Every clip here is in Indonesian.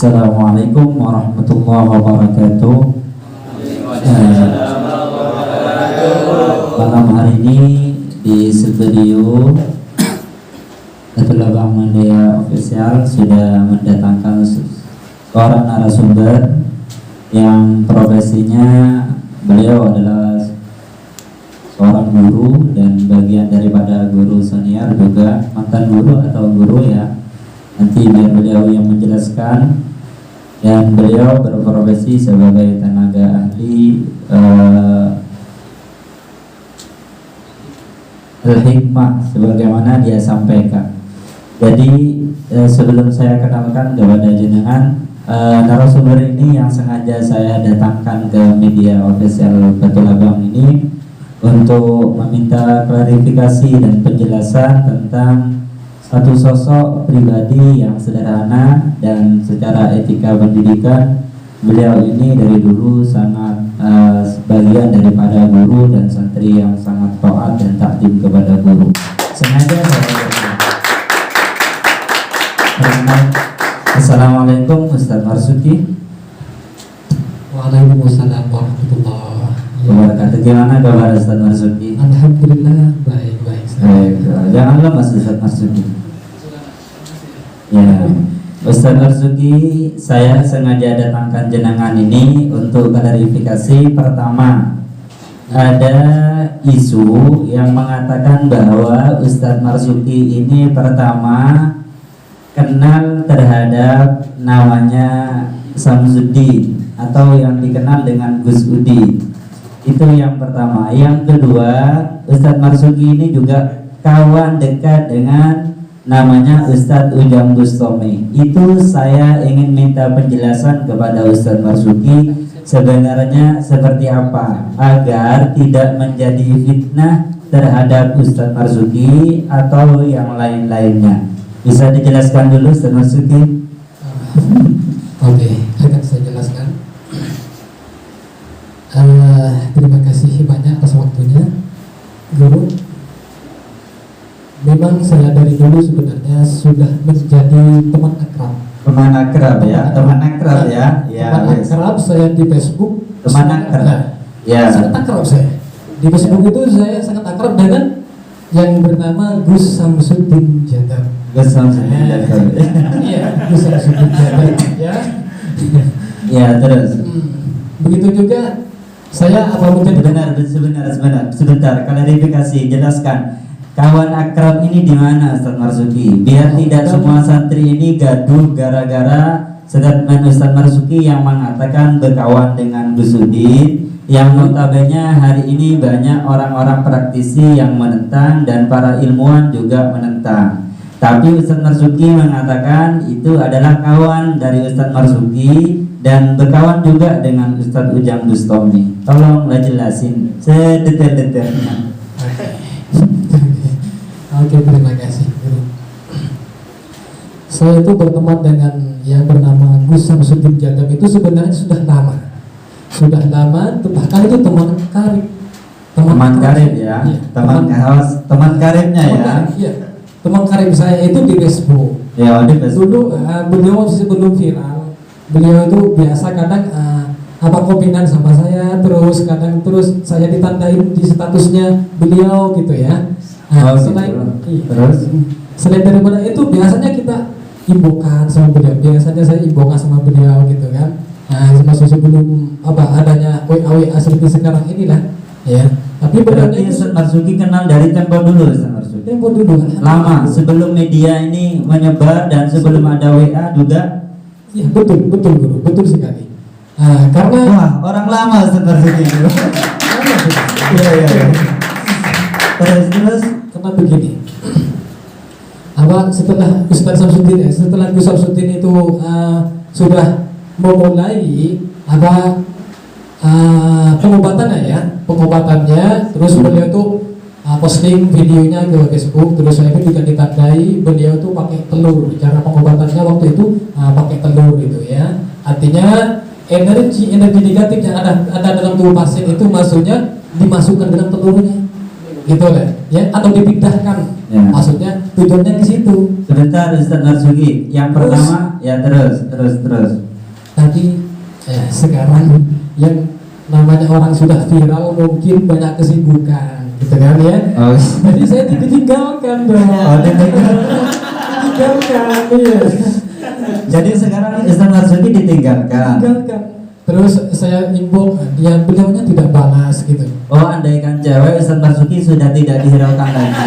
Assalamualaikum warahmatullahi wabarakatuh. Malam hari ini di studio Datul Abang Media Official sudah mendatangkan seorang narasumber yang profesinya beliau adalah seorang guru dan bagian daripada guru senior juga, mantan guru atau guru ya. Nanti biar beliau yang menjelaskan. Dan beliau berprofesi sebagai tenaga ahli Al-Hikmah sebagaimana dia sampaikan. Jadi sebelum saya kenalkan kepada jenengan, narasumber ini yang sengaja saya datangkan ke media official Datul Abang ini untuk meminta klarifikasi dan penjelasan tentang satu sosok pribadi yang sederhana dan secara etika pendidikan. Beliau ini dari dulu sangat sebagian daripada guru dan santri yang sangat taat dan takdim kepada guru. Sengaja saya Assalamualaikum Ustaz Marzuki. Waalaikumsalam warahmatullahi wabarakatuh. Gimana kabar Ustaz Marzuki? Alhamdulillah baik. Jangan lemas Ustaz Marzuki. Ya, Ustaz Marzuki, saya sengaja datangkan jenengan ini untuk klarifikasi. Pertama, ada isu yang mengatakan bahwa Ustaz Marzuki ini pertama kenal terhadap namanya Samsuddin atau yang dikenal dengan Gus Udin. Itu yang pertama. Yang kedua, Ustaz Marzuki ini juga kawan dekat dengan namanya Ustadz Ujang Bustami. Itu saya ingin minta penjelasan kepada Ustadz Marzuki sebenarnya seperti apa agar tidak menjadi fitnah terhadap Ustadz Marzuki atau yang lain-lainnya. Bisa dijelaskan dulu Ustadz Marzuki? Oke, akan saya jelaskan. Terima kasih banyak atas waktunya, Guru. Memang saya dari dulu sebenarnya sudah menjadi teman akrab. Teman akrab ya, teman akrab ya. Teman akrab saya di Facebook. Teman akrab. Ya. Sangat akrab saya. Di Facebook itu saya sangat akrab dengan yang bernama Gus Samsuddin Jadab. Gus Samsuddin Jadab. Iya, Gus Samsuddin Jadab. Ya. Ya, terus. Begitu juga saya apa menjadi sebentar, klarifikasi, jelaskan. Kawan akrab ini di mana Ustaz Marzuki? Biar tidak semua santri ini gaduh gara-gara statement Ustaz Marzuki yang mengatakan berkawan dengan Gus Udin, yang notabene hari ini banyak orang-orang praktisi yang menentang dan para ilmuwan juga menentang. Tapi Ustaz Marzuki mengatakan itu adalah kawan dari Ustaz Marzuki dan berkawan juga dengan Ustaz Ujang Bustami. Tolonglah jelasin sedetail-detailnya. Oke, terima kasih, Guru. Saya itu berteman dengan yang bernama Gus Samsuddin Jadab itu sebenarnya sudah lama, bahkan itu teman karib. Teman karib ya, iya, teman karibnya ya. Iya, teman karib saya itu di Facebook. Ya, di Facebook. Dulu beliau sebelum viral, beliau itu biasa kadang apa kopinan sama saya, terus saya ditandain di statusnya beliau gitu ya. Selain daripada itu biasanya kita imbokan sama beliau. Biasanya saya imbokan sama beliau gitu kan. Masih sebelum adanya WA seperti sekarang inilah ya. Tapi berarti Ustaz Marzuki kenal dari tempo dulu Ustaz Marzuki. Tempo dulu kan. Lama sebelum media ini menyebar dan sebelum ada WA juga. Iya, betul Guru, betul sekali. Karena wah, orang lama Ustaz Marzuki. Iya. Terus karena begini, setelah Gus Samsuddin itu sudah memulai pengobatannya, terus beliau itu posting videonya ke Facebook, terus saya itu juga ditandai beliau itu pakai telur. Cara pengobatannya waktu itu pakai telur gitu ya. Artinya energi negatif yang ada dalam tubuh pasien itu maksudnya dimasukkan dalam telurnya. Gitu kan ya, atau dipindahkan ya. Maksudnya tujuannya di situ. Sebentar Ustaz Marzuki, yang pertama ya terus terus. Tapi sekarang yang namanya orang sudah viral mungkin banyak kesibukan gitu kan ya. Oh, Jadi saya ditinggalkan dong. oh, ditinggalkan. Ditinggalkan, iya. Jadi sekarang Ustaz Marzuki ditinggalkan. Ditinggalkan. Terus saya imbau, dia beliaunya tidak balas gitu. Oh, andaikan cewek Ustaz Marzuki sudah tidak dihiraukan lagi.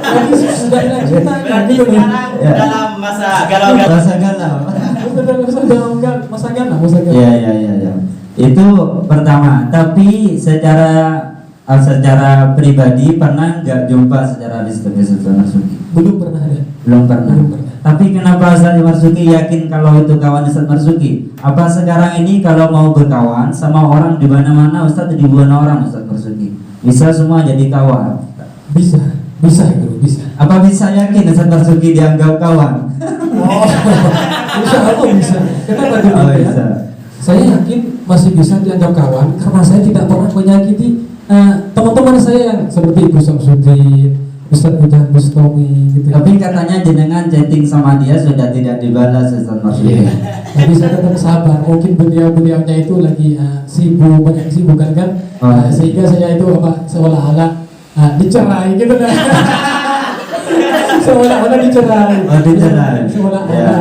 Jadi sudah lanjutan Berarti gitu. sekarang Ya. dalam masa galau-galau. Rasa galau. Masa galau. Iya. Itu pertama. Tapi secara pribadi pernah nggak jumpa secara face-to-face Ustaz Marzuki? Belum pernah ada. Belum pernah. Belum pernah. Tapi kenapa Ustaz Marzuki yakin kalau itu kawan Ustaz Marzuki? Apa sekarang ini kalau mau berkawan sama orang di mana-mana Ustaz ribuan orang Ustaz Marzuki bisa semua jadi kawan? Bisa guru, bisa. Apa bisa yakin Ustaz Marzuki dianggap kawan? Oh, bisa. Kenapa demikian? Oh, bisa. Saya yakin masih bisa dianggap kawan karena saya tidak pernah menyakiti teman-teman saya yang seperti Gus Samsudin, Ustaz Ujang Bustami gitu. Tapi katanya jenengan chatting sama dia sudah tidak dibalas Ustaz Marzuki. Tapi saya tetap sabar. Mungkin beliau-beliaunya itu lagi sibuk, banyak kesibukan kan. Oh. Sehingga saya itu seolah-olah dicerai gitu kan. Seolah-olah dicerai. Oh, dicerai. Seolah-olah.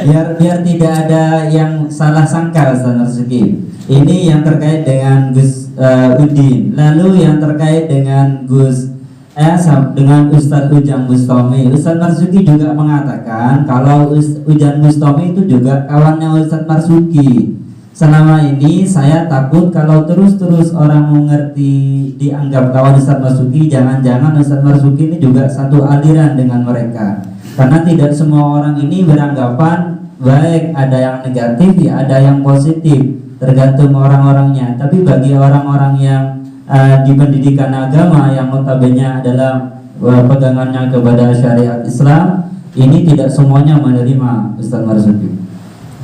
Ya. Biar tidak ada yang salah sangka Ustaz Marzuki. Ini yang terkait dengan Gus Udin. Lalu yang terkait dengan dengan Ustadz Ujang Bustami. Ustadz Marzuki juga mengatakan kalau Ujang Bustami itu juga kawannya Ustadz Marzuki. Selama ini saya takut kalau terus-terus orang mengerti dianggap kawan Ustadz Marzuki, jangan-jangan Ustadz Marzuki ini juga satu aliran dengan mereka. Karena tidak semua orang ini beranggapan baik, ada yang negatif ya ada yang positif, tergantung orang-orangnya. Tapi bagi orang-orang yang di pendidikan agama yang notabene adalah pegangannya kepada syariat Islam, ini tidak semuanya menerima Ustaz Marzuki.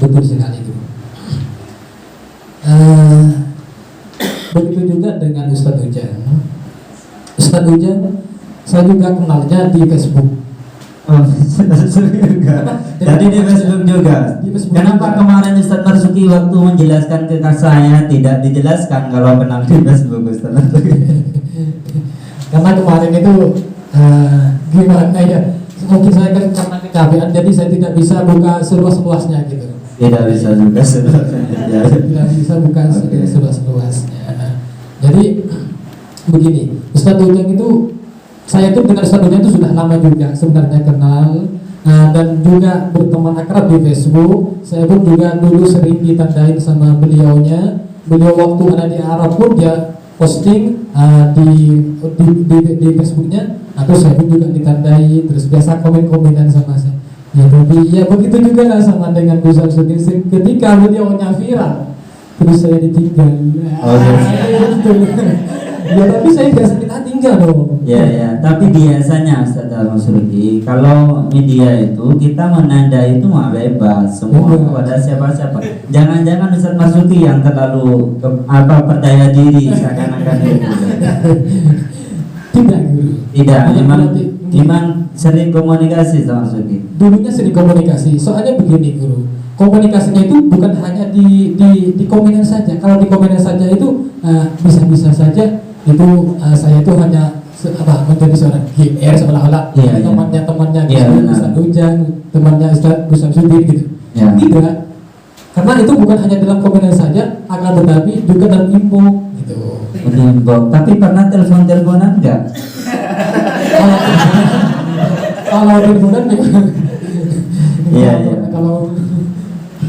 Betul sekali itu. Begitu juga dengan Ustaz Ujang. Ustaz Ujang saya juga kenalnya di Facebook. Oh, juga. Jadi di Facebook juga. Di Facebook Kenapa juga. kemarin Ustaz Marzuki waktu menjelaskan ke saya tidak dijelaskan kalau kenal di Facebook Ustaz Marzuki? Karena kemarin itu gimana ya? Mungkin saya kan karena kecapean, jadi saya tidak bisa buka seluas-luasnya gitu. Tidak bisa juga sebenarnya. Tidak bisa buka Oke. seluas-luasnya. Jadi begini, Ustadz Ujang itu, saya itu dengan Ustadz Ujang itu sudah lama juga sebenarnya kenal, dan juga berteman akrab di Facebook. Saya pun juga dulu sering ditandain sama beliaunya. Beliau waktu ada di Arab pun dia posting di Facebooknya, terus saya pun juga ditandai, terus biasa komen-komenan sama saya. Ya tapi ya begitu juga lah sama dengan Gus Samsudin, ketika beliaunya viral, terus saya ditinggal. Oh, yes. Gitu. Ya tapi saya nggak sakit hati enggak dong. Ya, tapi biasanya Ustaz Marzuki kalau media itu kita menandai itu mah bebas semua kepada siapa-siapa. Jangan-jangan Ustaz Marzuki yang terlalu percaya diri seakan-akan itu. Tidak guru. Tidak, Berarti- memang sering komunikasi sama Marzuki. Dulunya sering komunikasi. Soalnya begini guru, komunikasinya itu bukan hanya di komenan saja. Kalau di komenan saja itu bisa-bisa saja itu saya itu hanya menjadi seorang GR seolah-olah Iya, iya. temannya Iya, benar. Ustaz Ujang, temannya Ustaz Gus Samsudin gitu. Ya. Tidak, karena itu bukan hanya dalam komenan saja, akan tetapi juga dalam info gitu. Mengimbau. Tapi pernah telepon-teleponan enggak? Kalau teleponan Iya, iya. Kalau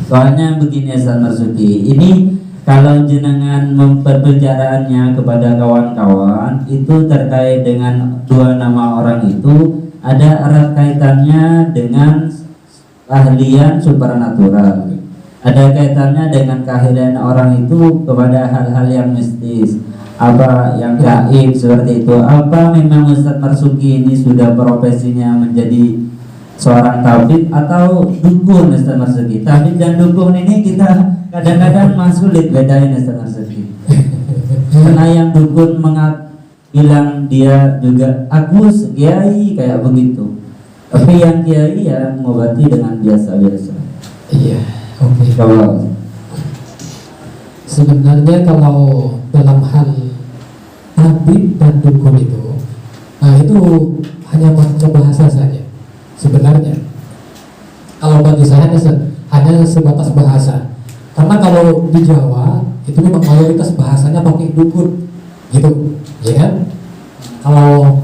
Soalnya begini Ustaz Marzuki, ini kalau jenengan memperbicaraannya kepada kawan-kawan itu terkait dengan dua nama orang itu ada erat kaitannya dengan keahlian supernatural, ada kaitannya dengan keahlian orang itu kepada hal-hal yang mistis, apa yang gaib seperti itu. Apa memang Ustaz Marzuki ini sudah profesinya menjadi seorang tabib atau dukun Ustaz Marzuki? Tabib dan dukun ini kita kadang-kadang sulit bedain Ustaz Marzuki. Karena yang dukun bilang dia juga Agus Kiai kayak begitu. Tapi yang kiai ya mengobati dengan biasa-biasa. Iya, oke. Kalau Sebenarnya kalau dalam hal tabib dan dukun itu, itu hanya macam bahasa saja. Sebenarnya, kalau bagi saya hanya sebatas bahasa. Karena kalau di Jawa itu memang mayoritas bahasanya pakai dukun, gitu, ya kan? Kalau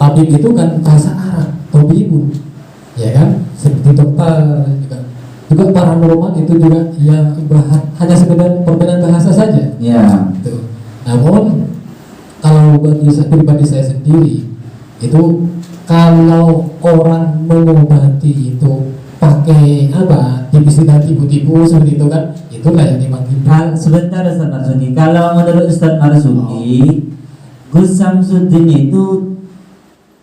tabib itu kan bahasa Arab, tabibun, ya kan? Seperti dokter juga paranormal itu juga ya hanya sekedar perbedaan bahasa saja. ya, Gitu. Namun kalau bagi pribadi saya sendiri itu kalau orang mengobati itu pakai apa istilah tipu-tipu seperti itu kan, itulah yang dipanggil. sebentar Ustaz Marzuki. Kalau menurut Ustaz Marzuki, Gus Samsudin itu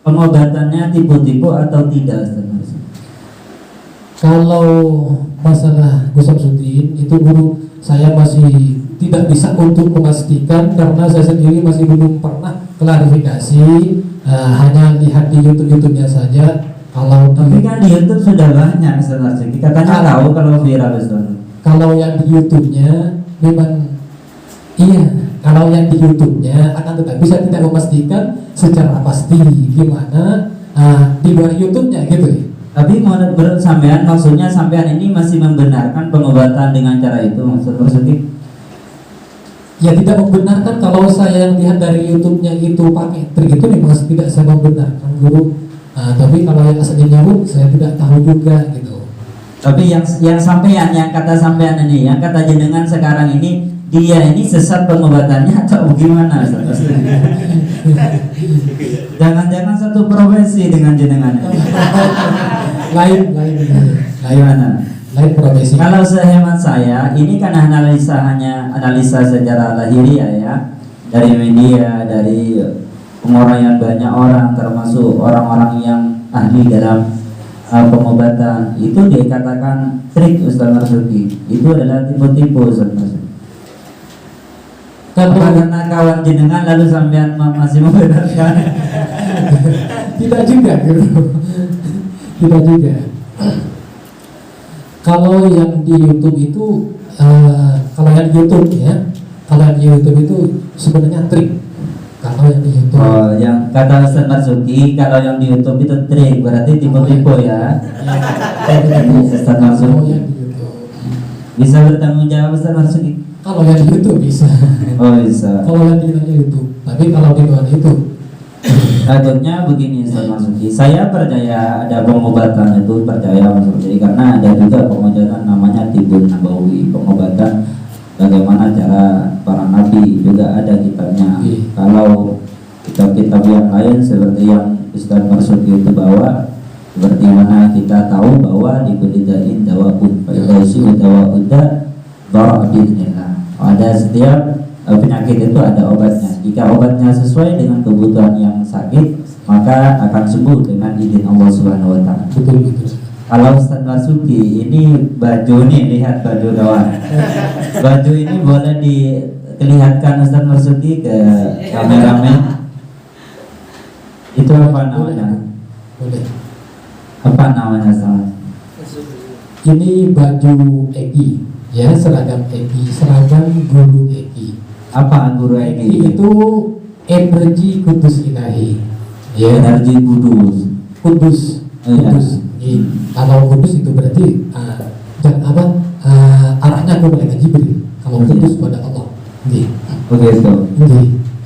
pengobatannya tipu-tipu atau tidak Ustaz Marzuki? Kalau masalah Gus Samsudin itu guru saya masih tidak bisa untuk memastikan karena saya sendiri masih belum pernah klarifikasi, hanya lihat di YouTube-nya saja. Tapi kan di YouTube sudah banyak Ustaz Marzuki. Katanya tahu kalau viral Ustaz. Kalau yang di YouTube-nya memang iya, kalau yang di YouTube-nya akan tetapi saya tidak memastikan secara pasti gimana di luar YouTube-nya gitu ya. Tapi menurut sampean, maksudnya sampean ini masih membenarkan pengobatan dengan cara itu Ustaz Marzuki? Ya tidak membenarkan. Kalau saya lihat dari YouTube-nya itu pakai trik itu memang tidak saya membenarkan guru. Tapi kalau yang aslinya pun saya tidak tahu juga gitu. Tapi yang sampean, yang kata sampean ini, yang kata jenengan sekarang ini, dia ini sesat pengobatannya atau bagaimana Ustaz? Jangan-jangan satu profesi dengan jenengan. lain Gimana? lain profesi. Kalau sehemat saya, ini kan hanya analisa secara lahiriah ya, dari media, dari pengoraian banyak orang, termasuk orang-orang yang ahli dalam pengobatan. Itu dikatakan trik Ustaz Marzuki. Itu adalah tipu-tipu Ustaz Marzuki. Karena kawan jenengan lalu sampean masih membenarkan? Tidak juga guru. Tidak juga. Kalau yang di YouTube itu, kalau yang di YouTube ya, kalau yang di YouTube itu sebenarnya trik. Kalau yang di YouTube. Oh, yang kata Ustaz Marzuki, kalau yang di YouTube itu trik, berarti tipu-tipu ya. Ustaz Kalau Marzuki yang di YouTube. bisa bertanggung jawab Ustaz Marzuki? Kalau yang di YouTube bisa. Oh bisa. Kalau yang di YouTube. Tapi kalau di luar itu. Takutnya begini Ustaz Marzuki, saya percaya ada pengobatan itu, percaya Mas Marzuki, karena ada juga pengobatan namanya tibun nabawi, pengobatan bagaimana cara para nabi, juga ada kitabnya. Kalau kitab-kitab yang lain seperti yang Ustaz Marzuki itu bawa, seperti mana kita tahu bahwa di kulidain dawa'ud, faidausi dawa'udda ba'abidnillah. Ada setiap penyakit itu ada obatnya. Jika obatnya sesuai dengan kebutuhan yang sakit, maka akan sembuh dengan izin Allah Subhanahu wa taala. Betul. Kalau Ustaz Marzuki ini baju nih, lihat baju kawan. Baju ini boleh diperlihatkan Ustaz Marzuki ke kameramen. Itu apa namanya? Boleh. Apa namanya Ustaz? Ini baju Eki, ya, seragam Eki, seragam guru Eki. Apa guru ini? Itu energi kudus ilahi, ya. Energi kudus. Kudus. Iya. Kalau kudus itu berarti arahnya ke malaikat Jibril. Kalau kudus pada Allah. Iya. Begitu. Iya.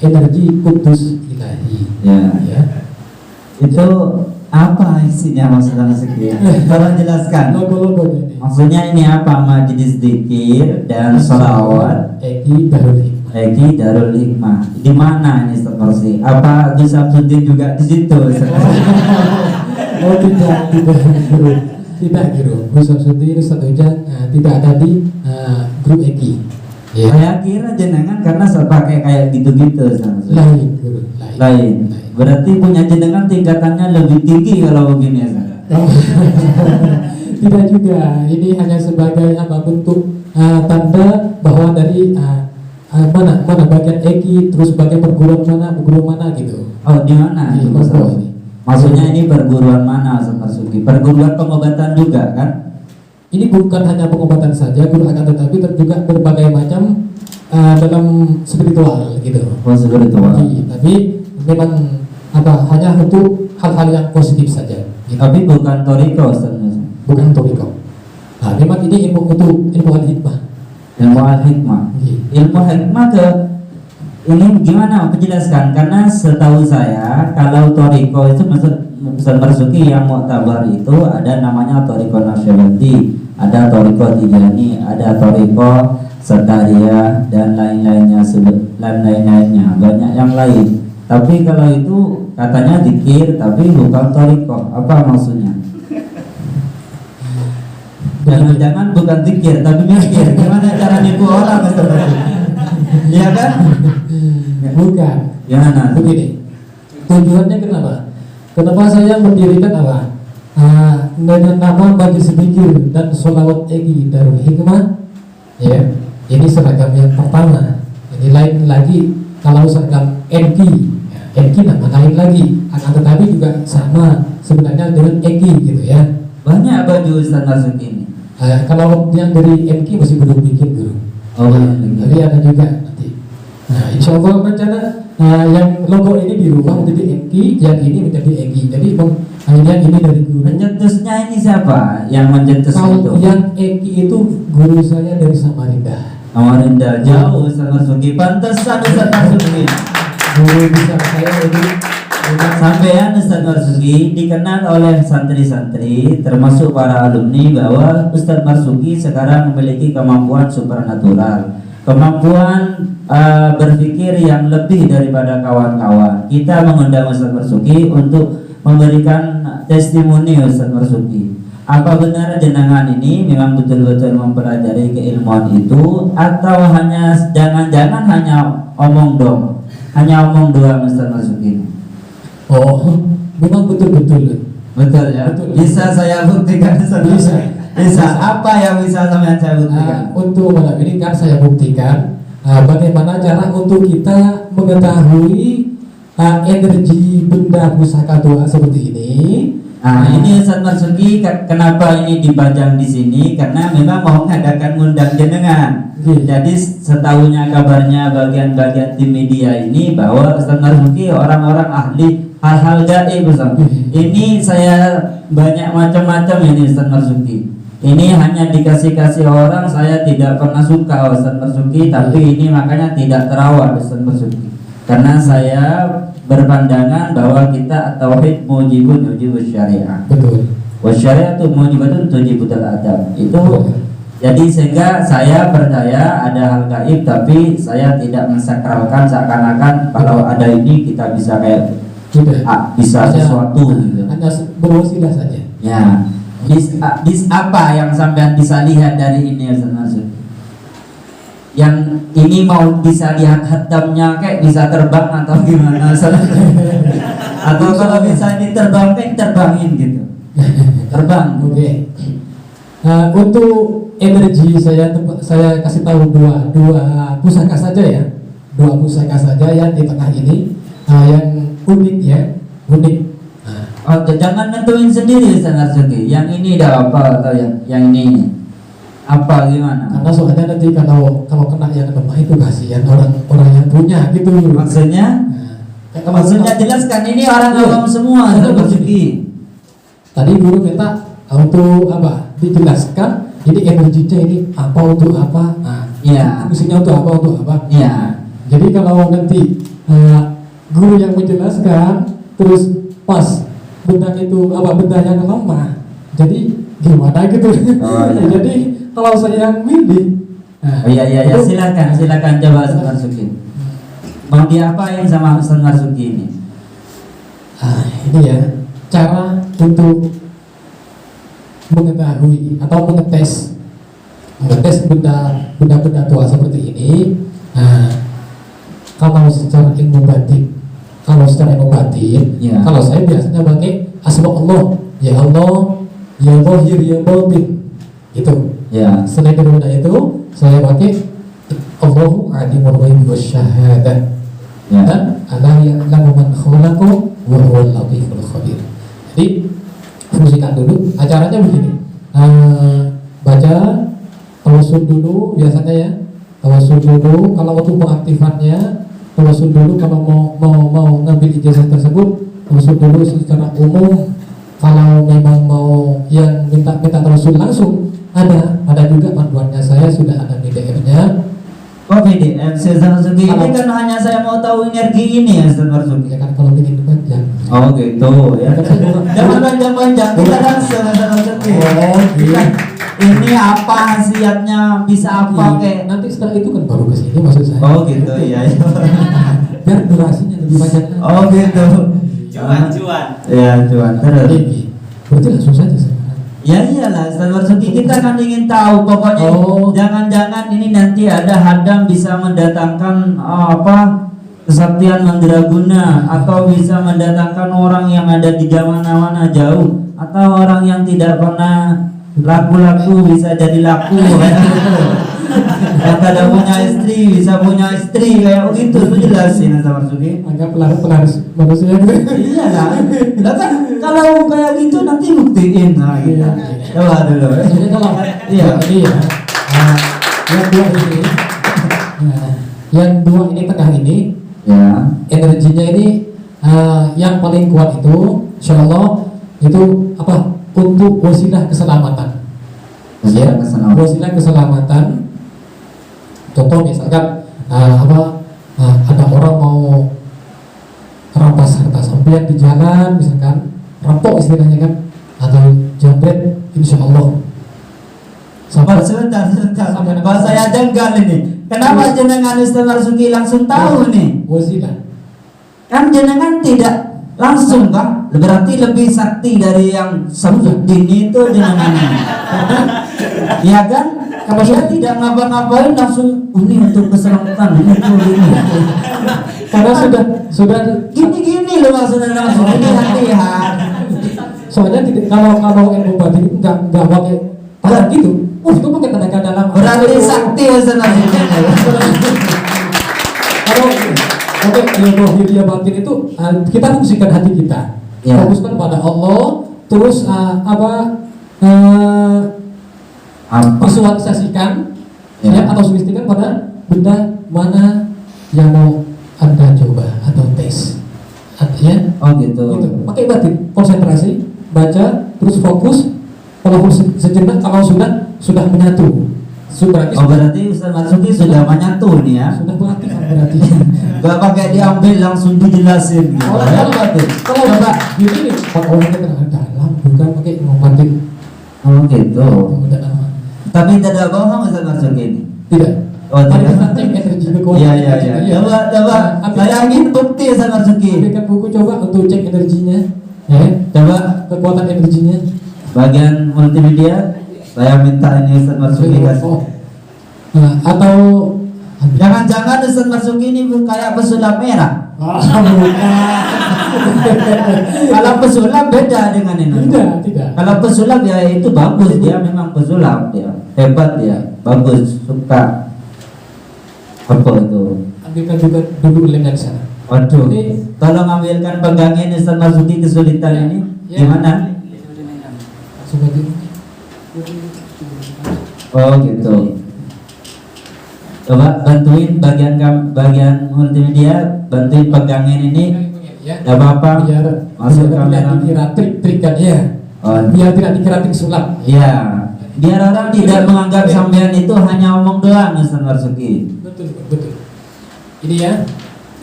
Energi kudus ilahi. Ya. Itu apa isinya maksudnya sekian? Tolong jelaskan. Logo-logo ini. Maksudnya ini apa? Majelis zikir dan sholawat. Eki Darul Hikmah. Eki Darul Hikmah. Di mana ini Ustaz Marzuki? Apa Gus Samsudin juga di situ? Oh tidak guru. Gus Samsudin satu jam tidak ada di grup Eki. Ya. Saya kira jenengan karena pakai kayak gitu-gitu Ustaz. Lain guru. Lain. Berarti punya jenengan tingkatannya lebih tinggi kalau begini ya. Oh. Tidak juga. Ini hanya sebagai bentuk tanda bahwa dari mana bagian Eki, terus bagian perguruan mana gitu. Oh di mana? Di Itu logo ini. Maksudnya ini perguruan mana Ustaz Marzuki? Perguruan pengobatan juga kan? Ini bukan hanya pengobatan saja, guru, akan tetapi juga berbagai macam dalam spiritual gitu. Oh, spiritual. Tapi memang hanya untuk hal-hal yang positif saja. Gitu. Tapi bukan toriko Ustaz. Bukan toriko. Nah, memang ini ilmu al-hikmah. Ilmu al-hikmah. Ilmu hikmah ini gimana menjelaskan? Karena setahu saya kalau toriko itu Ustaz Marzuki yang muktabar itu ada namanya toriko Naqsyabandi, ada toriko Tijani, ada toriko Sataria dan lain-lainnya, banyak yang lain. Tapi kalau itu katanya zikir tapi bukan toriko, apa maksudnya? Jangan-jangan bukan zikir tapi mikir. Gimana cara nipu orang Ustaz Marzuki? Iya kan? Bukan. Gimana? Begini. Tujuannya kenapa? Kenapa saya mendirikan apa? Dengan nama Majlis Zikir dan Sholawat Egi Darul Hikmah. Ya, ini seragam yang pertama. Ini lain lagi kalau seragam NQ. NQ nama lain lagi. Akan tetapi juga sama sebenarnya dengan Egi gitu ya. Banyak baju Ustaz Marzuki ini. Kalau yang dari NQ masih belum bikin guru. Oh, tapi ada juga nanti. Nah, insya Allah rencana yang logo ini di rumah menjadi NQ, yang ini menjadi Egi. Jadi yang ini dari guru. Mencetusnya ini siapa? Yang mencetus Kalau itu? yang Egi itu guru saya dari Samarinda. Samarinda jauh Ustaz Marzuki. Pantesan Ustaz Marzuki. Guru besar saya ini. Sampean Ustaz Marzuki dikenal oleh santri-santri termasuk para alumni bahwa Ustaz Marzuki sekarang memiliki kemampuan supernatural, kemampuan berpikir yang lebih daripada kawan-kawan. Kita mengundang Ustaz Marzuki untuk memberikan testimoni Ustaz Marzuki. Apa benar jenengan ini memang betul-betul mempelajari keilmuan itu atau hanya jangan-jangan hanya omong doang Ustaz Marzuki? Oh, memang betul-betul. Betul ya. Betul. Bisa saya buktikan Ustaz? Bisa. Apa yang bisa saya buktikan? Untuk malam ini kan saya buktikan bagaimana cara untuk kita mengetahui energi benda pusaka doa seperti ini. Ini Ustaz Marzuki kenapa ini dipajang di sini? Karena memang mau mengadakan undang jenengan. Jadi setahunya kabarnya bagian-bagian tim media ini bahwa Ustaz Marzuki orang-orang ahli hal-hal gaib Ustaz. Ini saya banyak macam-macam ini Ustaz Marzuki. Ini hanya dikasih orang, saya tidak pernah suka Ustaz Marzuki, tapi ini makanya tidak terawat Ustaz Marzuki. Karena saya berpandangan bahwa kita tauhid mujibun yujibus syariah. Betul. Wasyariatu mujibatun tujibutul adab. Itu jadi sehingga saya percaya ada hal gaib, tapi saya tidak mensakralkan seakan-akan kalau ada ini kita bisa kayak bisa sesuatu gitu. Hanya berwasilah saja. Ya. Bis apa yang sampean bisa lihat dari ini Ustaz Marzuki? Yang ini mau bisa lihat hatamnya kayak bisa terbang atau gimana Ustaz? Atau kalau bisa diterbang kayak terbangin gitu. Terbang. Oke. Untuk energi saya kasih tahu dua pusaka saja ya. Dua pusaka saja yang di tengah ini yang unik ya, unik. Oh, jangan nentuin sendiri Ustaz Marzuki. Yang ini dah apa atau yang ini apa gimana? Karena soalnya nanti kalau kena yang lemah itu kasihan orang yang punya gitu. Maksudnya? Maksudnya jelaskan ini orang awam semua Ustaz Marzuki. Tadi guru minta untuk apa? Dijelaskan ini energinya ini apa untuk apa? Iya. Fungsinya untuk apa? Iya. Jadi kalau nanti guru yang menjelaskan terus pas benda yang lemah, jadi gimana gitu? Oh, iya. Jadi kalau saya milih, iya silakan coba Ustaz Marzuki. Mau diapain sama Ustaz Marzuki ini? Ini ya cara untuk mengetahui atau mengetes benda tua seperti ini. Kalau secara ilmu batin, kalau saya biasanya pakai asma Allah, ya Allah, ya Zahir, ya Batin, itu. Ya. Selain daripada itu, saya pakai Allahu Alimul Ghaib Wasyahadah. Dan Allah ya'lamu man khalaqu wa huwal latiful khabir. Jadi fungsikan dulu acaranya begini. Baca tawasul dulu biasanya ya. Tawasul dulu kalau untuk pengaktifannya, tawasul dulu kalau mau ngambil ijazah tersebut, tawasul dulu secara umum. Kalau memang mau yang minta tawasul langsung ada juga panduannya, saya sudah ada PDF-nya. Oh PDF, Ustaz Marzuki ini kan hanya saya mau tahu energi ini ya Ustaz Marzuki. Ya kan kalau bikin itu panjang. Oh gitu ya. Jangan panjang-panjang, kita langsung Ustaz Marzuki. Ini apa khasiatnya, bisa apa kayak nanti setelah itu kan baru ke sini maksud saya. Oh gitu ya. Biar durasinya lebih panjang. Oh gitu. Cuan. Ya cuan terus. Berarti langsung saja sekarang. Ya iyalah Ustaz Marzuki, kita kan ingin tahu pokoknya. Jangan-jangan ini nanti ada hadam bisa mendatangkan kesaktian mandraguna, atau bisa mendatangkan orang yang ada di mana-mana jauh, atau orang yang tidak pernah laku-laku bisa jadi laku kayak gitu. Yang tidak punya istri bisa punya istri kayak begitu, itu jelasin Ustaz Marzuki. Agak pelaris manusia gitu. Iya lah kan kalau kayak gitu nanti buktiin nah gitu. Coba dulu. Jadi kalau Iya. ini ya, yang dua ini, yang dua ini tengah ini, Ya. energinya ini yang paling kuat itu, insya Allah itu apa? Untuk wasilah keselamatan. Wasilah keselamatan. Wasilah keselamatan. Contoh misalkan ada orang mau rampas harta sampean di jalan, misalkan rampok istilahnya kan, atau jambret, insya Allah. Sebentar. Kalau saya jenggal ini. Kenapa jenengan Ustaz Marzuki langsung tahu nih? Wasilah. Kan jenengan tidak langsung kan? Berarti lebih sakti dari yang Samsuddin itu jenengan. Ya kan? Kalau saya tidak ngapa-ngapain langsung ini untuk keselamatan ini. Karena sudah Gini loh maksudnya langsung ini hati-hati. soalnya kalau ilmu batin itu nggak pakai tangan gitu. Itu pakai tenaga dalam. Berarti sakti Ustaz Marzuki. Kalau pakai ilmu hidayah batin itu kita fungsikan hati kita, Ya. fokuskan pada Allah, terus visualisasikan Ya. atau sugestikan pada benda mana yang mau Anda coba atau tes. Artinya Oh gitu. gitu. Pakai batin, konsentrasi, baca, terus fokus. Walaupun sejenak, kalau sudah menyatu, Berarti Ustaz Marzuki sudah menyatu nih ya. sudah berarti berarti. Gak pakai diambil langsung dijelasin gitu. Kalau enggak gini nih, orangnya terlalu dalam, bukan pakai ngobatin. Oh gitu. Udah lama. Tapi tidak bohong Ustaz Marzuki ini. Tidak. Oh Mari tidak. kita cek energi kekuatan. Iya. Coba. Saya ingin bukti Ustaz Marzuki. Ambilkan buku coba untuk cek energinya. Ya, Coba kekuatan energinya. bagian multimedia saya minta ini Ustaz Marzuki kasih. Nah, atau Jangan-jangan Ustaz Marzuki ini kayak pesulap merah. bukan. Kalau pesulap beda dengan ini. Tidak. Kalau pesulap ya itu bagus, dia memang pesulap dia. Hebat dia, bagus, suka. Apa itu? Ambilkan juga dulu lem dari sana. Waduh, Ini- tolong ambilkan pegangin Ustaz Marzuki kesulitan ini. Ya. Gimana? Langsung aja. Oh gitu. Coba bantuin bagian multimedia, bantuin pegangin ini. Ya. Gak apa-apa. Biar Masuk biar tidak kamera. dikira trik-trik kan ya. Oh, Biar tidak dikira trik sulap. iya. Biar orang tidak menganggap sampean itu hanya omong doang Ustaz Marzuki. Betul. Ini ya.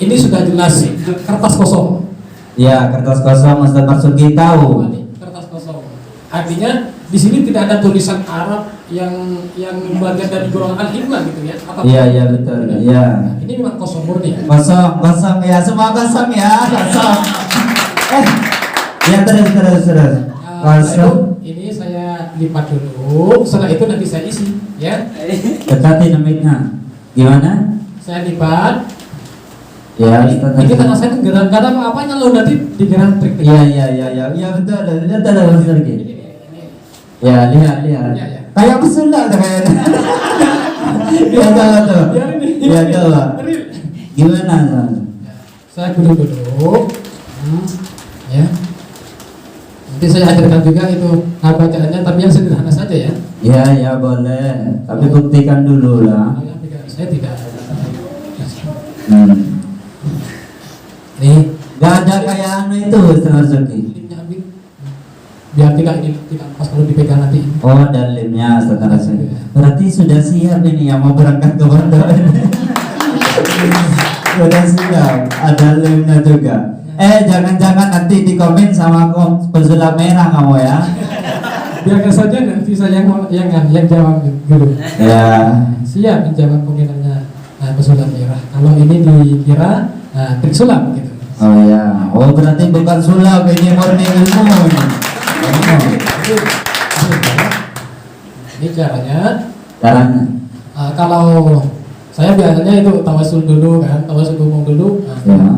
Ini sudah jelas kertas kosong. Ya, kertas kosong Ustaz Marzuki tahu. Ini kertas kosong. Artinya di sini tidak ada tulisan Arab yang bagian dari golongan al-hikmah gitu ya. Atau Iya betul. Iya. Ini memang kosong murni. Kosong ya, semua kosong ya, kosong. Ya terus. Kosong. Ini saya lipat dulu. Setelah itu nanti saya isi, ya. Dekati mic-nya. Gimana? Saya lipat. Ya, Ustaz. Ini karena saya gerak kata apa-apanya lo nanti digerak trik. Iya betul. Lihat Ustaz lagi. Ya, lihat. Ya. Kayak pesulap kayaknya. Ya tuh. Ya, ini. Ya coba. Real. Gimana? Ustaz? Saya gulung dulu. ya. Nanti saya ajarkan juga itu bacaannya, tapi yang sederhana saja ya. Ya, ya boleh. Tapi buktikan dulu lah. Saya tidak. Nih, gak ada kayak anu itu Ustaz Marzuki. Biar tidak pas kalau dipegang nanti. Oh, ada limnya Ustaz Marzuki. Berarti sudah siap ini yang mau berangkat ke pondok. Sudah siap, ada limnya juga. Jangan-jangan nanti di komen sama pesulap merah kamu ya. Biarkan saja nanti saya yang jawab dulu. Ya. Siap menjawab komentarnya pesulap merah. Kalau ini dikira trik sulap gitu. Oh ya. Oh berarti bukan sulap, ini murni ilmu ini. Ini caranya. Kalau saya biasanya itu tawasul dulu kan, tawasul umum dulu,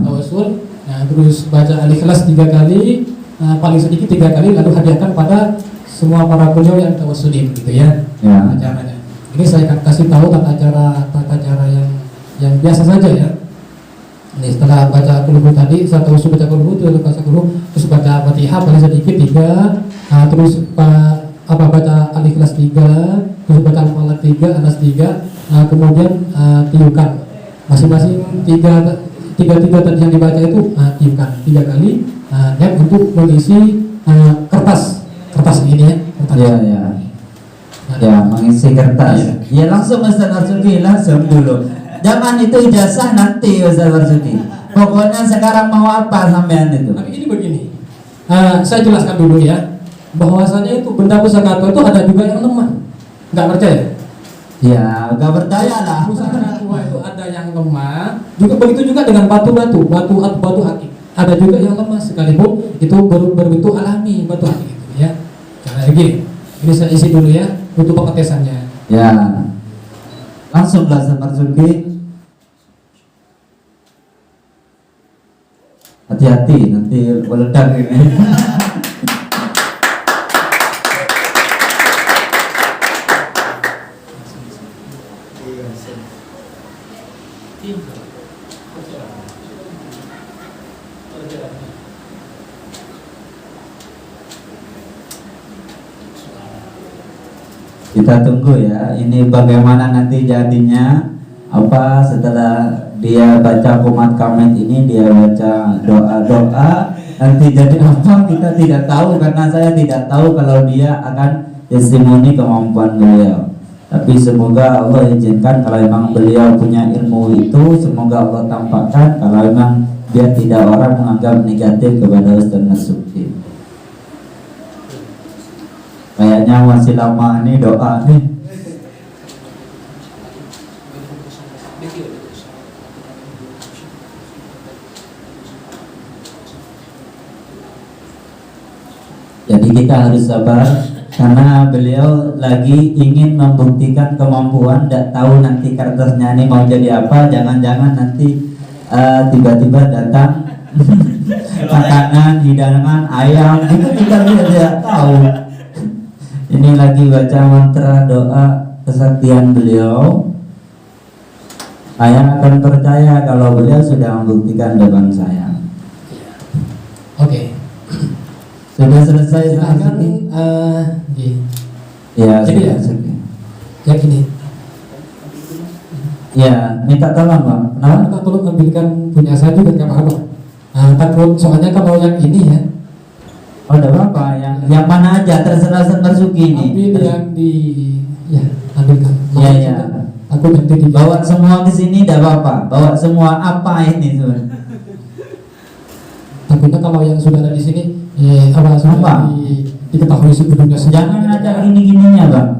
tawasul. Nah, terus baca Al-Ikhlas 3 kali, paling sedikit 3 kali, lalu hadiahkan pada semua para beliau yang tawasulin gitu ya. Caranya. Ini saya akan kasih tahu tata cara yang biasa saja ya. Ini setelah baca kulhu tadi, saya tawasul baca kulhu, terus baca Fatihah paling sedikit 3, terus baca Al-Ikhlas 3, terus baca Al-Falaq 3, Anas 3, kemudian tiupkan masing-masing tiga tadi yang dibaca itu tiupkan 3 kali dan untuk mengisi kertas ini ya. Ya, mengisi kertas. Ya langsung Ustaz Marzuki, langsung dulu. Jangan itu ijazah nanti Ustaz Marzuki. Pokoknya sekarang mau apa sampean itu. Tapi ini begini. Saya jelaskan dulu ya. Bahwasanya itu benda pusaka itu ada juga yang lemah. Enggak percaya? Ya, gak percaya lah. Pusaka tua itu ada yang lemah. Juga begitu juga dengan batu akik. Ada juga yang lemah sekalipun itu berbentuk alami batu akik itu ya. Cara begini. Ini saya isi dulu ya untuk pengetesannya. Ya. Langsung lah Ustaz Marzuki. Hati-hati nanti meledak ini. Kita tunggu ya, ini bagaimana nanti jadinya. Apa setelah dia baca kumat kamit ini, dia baca doa-doa, nanti jadi apa kita tidak tahu, karena saya tidak tahu kalau dia akan testimoni kemampuan beliau. Tapi semoga Allah izinkan, kalau memang beliau punya ilmu itu, semoga Allah tampakkan. Kalau memang dia tidak orang menganggap negatif kepada Ustaz Marzuki. Kayaknya masih lama nih doa nih. Jadi kita harus sabar, karena beliau lagi ingin membuktikan kemampuan. Tidak tahu nanti kertasnya ini mau jadi apa. Jangan-jangan nanti tiba-tiba datang makanan, hidangan, ayam, itu kita tidak tahu. Ini lagi baca mantra doa kesaktian beliau. Saya akan percaya kalau beliau sudah membuktikan depan saya. Oke. Sudah selesai silakan. Ya, jadi ya, yang ini. Ya, minta tolong Bang. Kenapa? Tolong ambilkan punya saya juga nggak apa-apa. Takut soalnya kalau yang ini ya. Oh, ada apa? Yang mana aja terserah Ustaz Marzuki ini. Ambil yang di ambilkan. Iya. Aku nanti bawa semua ke sini tidak apa-apa. Bawa semua apa ini tuh. Takutnya kalau yang sudah ada di sini sudah diketahui sebelumnya. Jangan ada gini-gininya, Bang.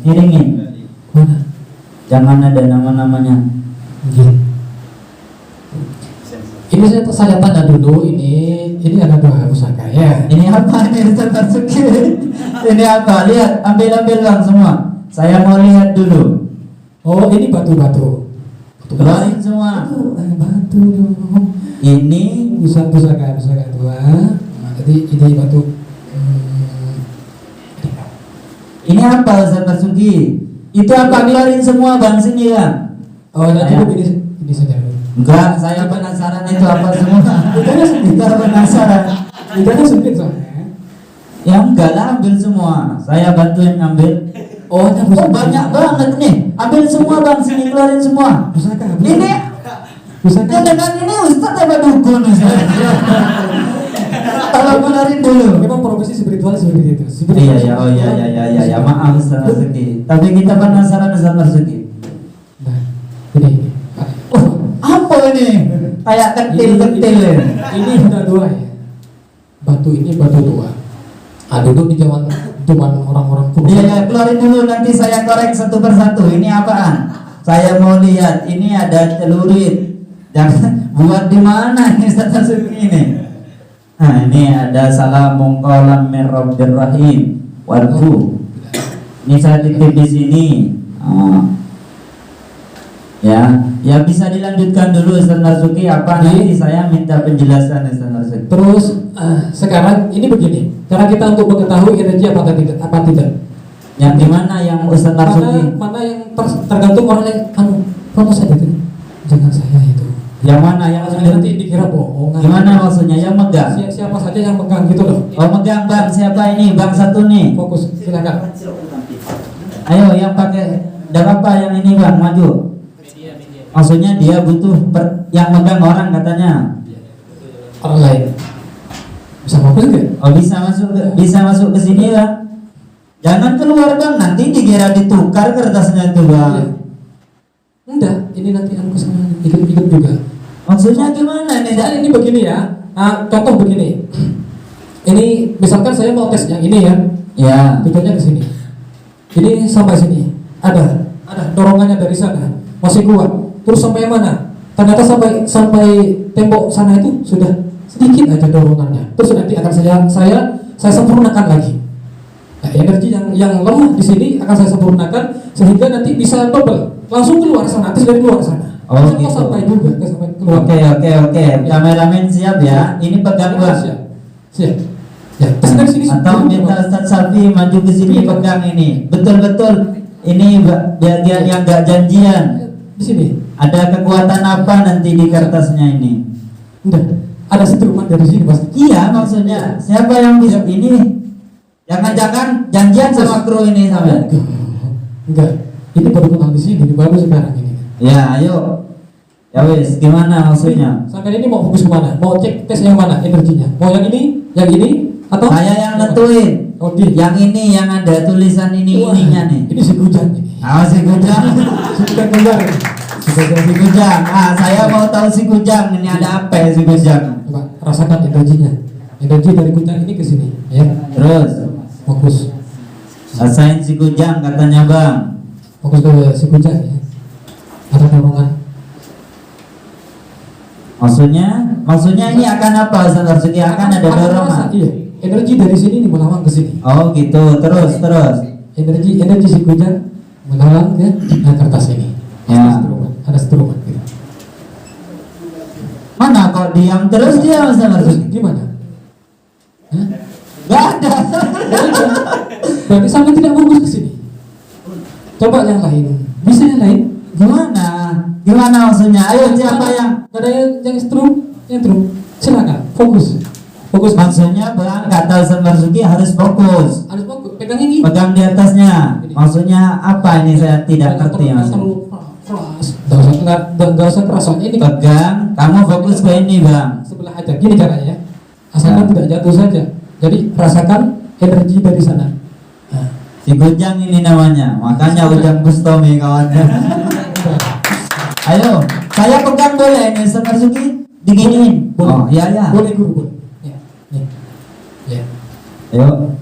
Iringin. Mana? Jangan ada nama-namanya. Ini saya tanya dulu, ini ada 2 pusaka ya. Ini apa nih Ustaz Marzuki? Ini apa? Lihat, ambil Bang semua. Saya mau lihat dulu. Oh, ini batu-batu. Keluarin semua. Batu dong. Ini pusaka 2. Jadi ini batu. Ini apa Ustaz Marzuki? Itu apa? Keluarin semua Bang, sini ya. Oh, nanti ini saja. Enggak, saya penasaran itu apa semua. Kita penasaran. Lidahnya sempit soalnya. Ya enggak lah, ambil semua. Saya bantuin ngambil. Oh, Oh, banyak banget nih. Ambil semua bang, sini keluarin semua. Pusaka. Ini Pusaka. dengan ini Ustaz apa dukun Ustaz? Tolong keluarin dulu. Memang profesi spiritual seperti itu. Iya ya, oh ya, maaf Ustaz Marzuki. Tapi kita penasaran Ustaz Marzuki. Nah, ini. Oh, Apa ini? Kayak ketil-ketil. Ini udah dua ya. Batu ini batu tua. Dulu di zaman orang-orang kuno. Iya ya, keluarin dulu nanti saya korek satu persatu. Ini apaan? Saya mau lihat. Ini ada celurit. Jangan buat di mana ini Ustaz Marzuki ini? Nah, ini ada salamun qawlan min rabbir rahim. Waduh. Ini saya titip di sini. Ya bisa dilanjutkan dulu Ustaz Marzuki. Apa nanti saya minta penjelasan Ustaz Marzuki. Terus sekarang ini begini, cara kita untuk mengetahui energi apa tidak. Yang dimana yang Ustaz Marzuki? Mana yang tergantung orang yang fokus saja itu. Jangan saya itu. Yang mana yang Nanti dikira bohongan. Gimana maksudnya? Yang megang? Siapa saja yang megang gitu loh. Oh megang bang, siapa ini? Bang satu nih. Fokus, silakan. Ayo yang pakai apa yang ini bang, maju. Maksudnya dia butuh yang megang orang katanya. Orang lain. Bisa fokus nggak? Oh bisa masuk ke sini bang. Jangan keluar bang, nanti dikira ditukar kertasnya itu bang. Enggak, ini nanti aku sama ikut juga. Maksudnya gimana nih? Nah, ini begini ya. Contoh begini. Ini misalkan saya mau tes yang ini ya. Ya. Tujuannya ke sini. Ini sampai sini. Ada dorongannya dari sana. Masih kuat. Terus sampai mana? Ternyata sampai tembok sana itu sudah sedikit aja dorongannya. Terus nanti akan saya sempurnakan lagi. Nah, energi yang lemah di sini akan saya sempurnakan sehingga nanti bisa double. Langsung keluar sana, terus dari luar sana. Oh, gitu. Sampai juga sampai keluar. Oke. Kameramen siap ya. Ini pegang bang. Siap. Ya, terus dari sini Atau minta Ustaz Safi maju ke sini pegang ini. Betul. Ini bagian yang gak janjian. Di sini. Ada kekuatan apa nanti di kertasnya ini? Enggak. Ada setruman dari sini pasti. Iya maksudnya. Siapa yang bisa ini? Jangan-jangan janjian sama kru ini sama. Enggak. Ini baru kenal di sini, baru sekarang ini. Ya, ayo. Ya wes, gimana maksudnya? Sampai ini mau fokus kemana? Mau cek tes yang mana energinya? Mau yang ini, atau? Saya yang nentuin. Oh, di. Yang ini yang ada tulisan ininya nih. Ini si Kujang ini. Si Kujang. Si Kujang. Si Kujang. Saya mau tahu si Kujang ini ada apa ya si Kujang? Coba rasakan energinya. Energi dari Kujang ini ke sini, ya. Terus Fokus. rasain si Kujang katanya bang. Fokus ke si Kujang ya. Ada dorongan. Maksudnya ini akan apa Ustaz Marzuki? Akan ada dorongan. Iya. Energi dari sini nih melawang ke sini. Oh gitu. Terus. Energi si Kujang melawang ke kertas ini. Ya. Ada setruman gitu. Mana kok diam terus dia Ustaz Marzuki? Gimana? Hah? Gak ada. Berarti sama tidak fokus ke sini. Coba yang lain. Bisa yang lain? Gimana maksudnya? Ayo siapa yang? Ada yang strum, silakan fokus. Maksudnya bang kata Ustaz Marzuki harus fokus. Harus fokus. Pegang ini. Pegang di atasnya. Maksudnya apa ini saya tidak ngerti mas. Gak usah keras. Ini pegang. Kamu fokus ke ini bang. Sebelah aja. Gini caranya ya. Asalkan tidak jatuh saja. Jadi rasakan energi dari sana. Nah. Si Kujang ini namanya. Makanya Ujang Bustomi kawannya. Ayo, saya pegang boleh ini Ustaz Marzuki? Diginiin. Boleh. Oh, iya. Boleh guru, boleh. Ya. Ayo.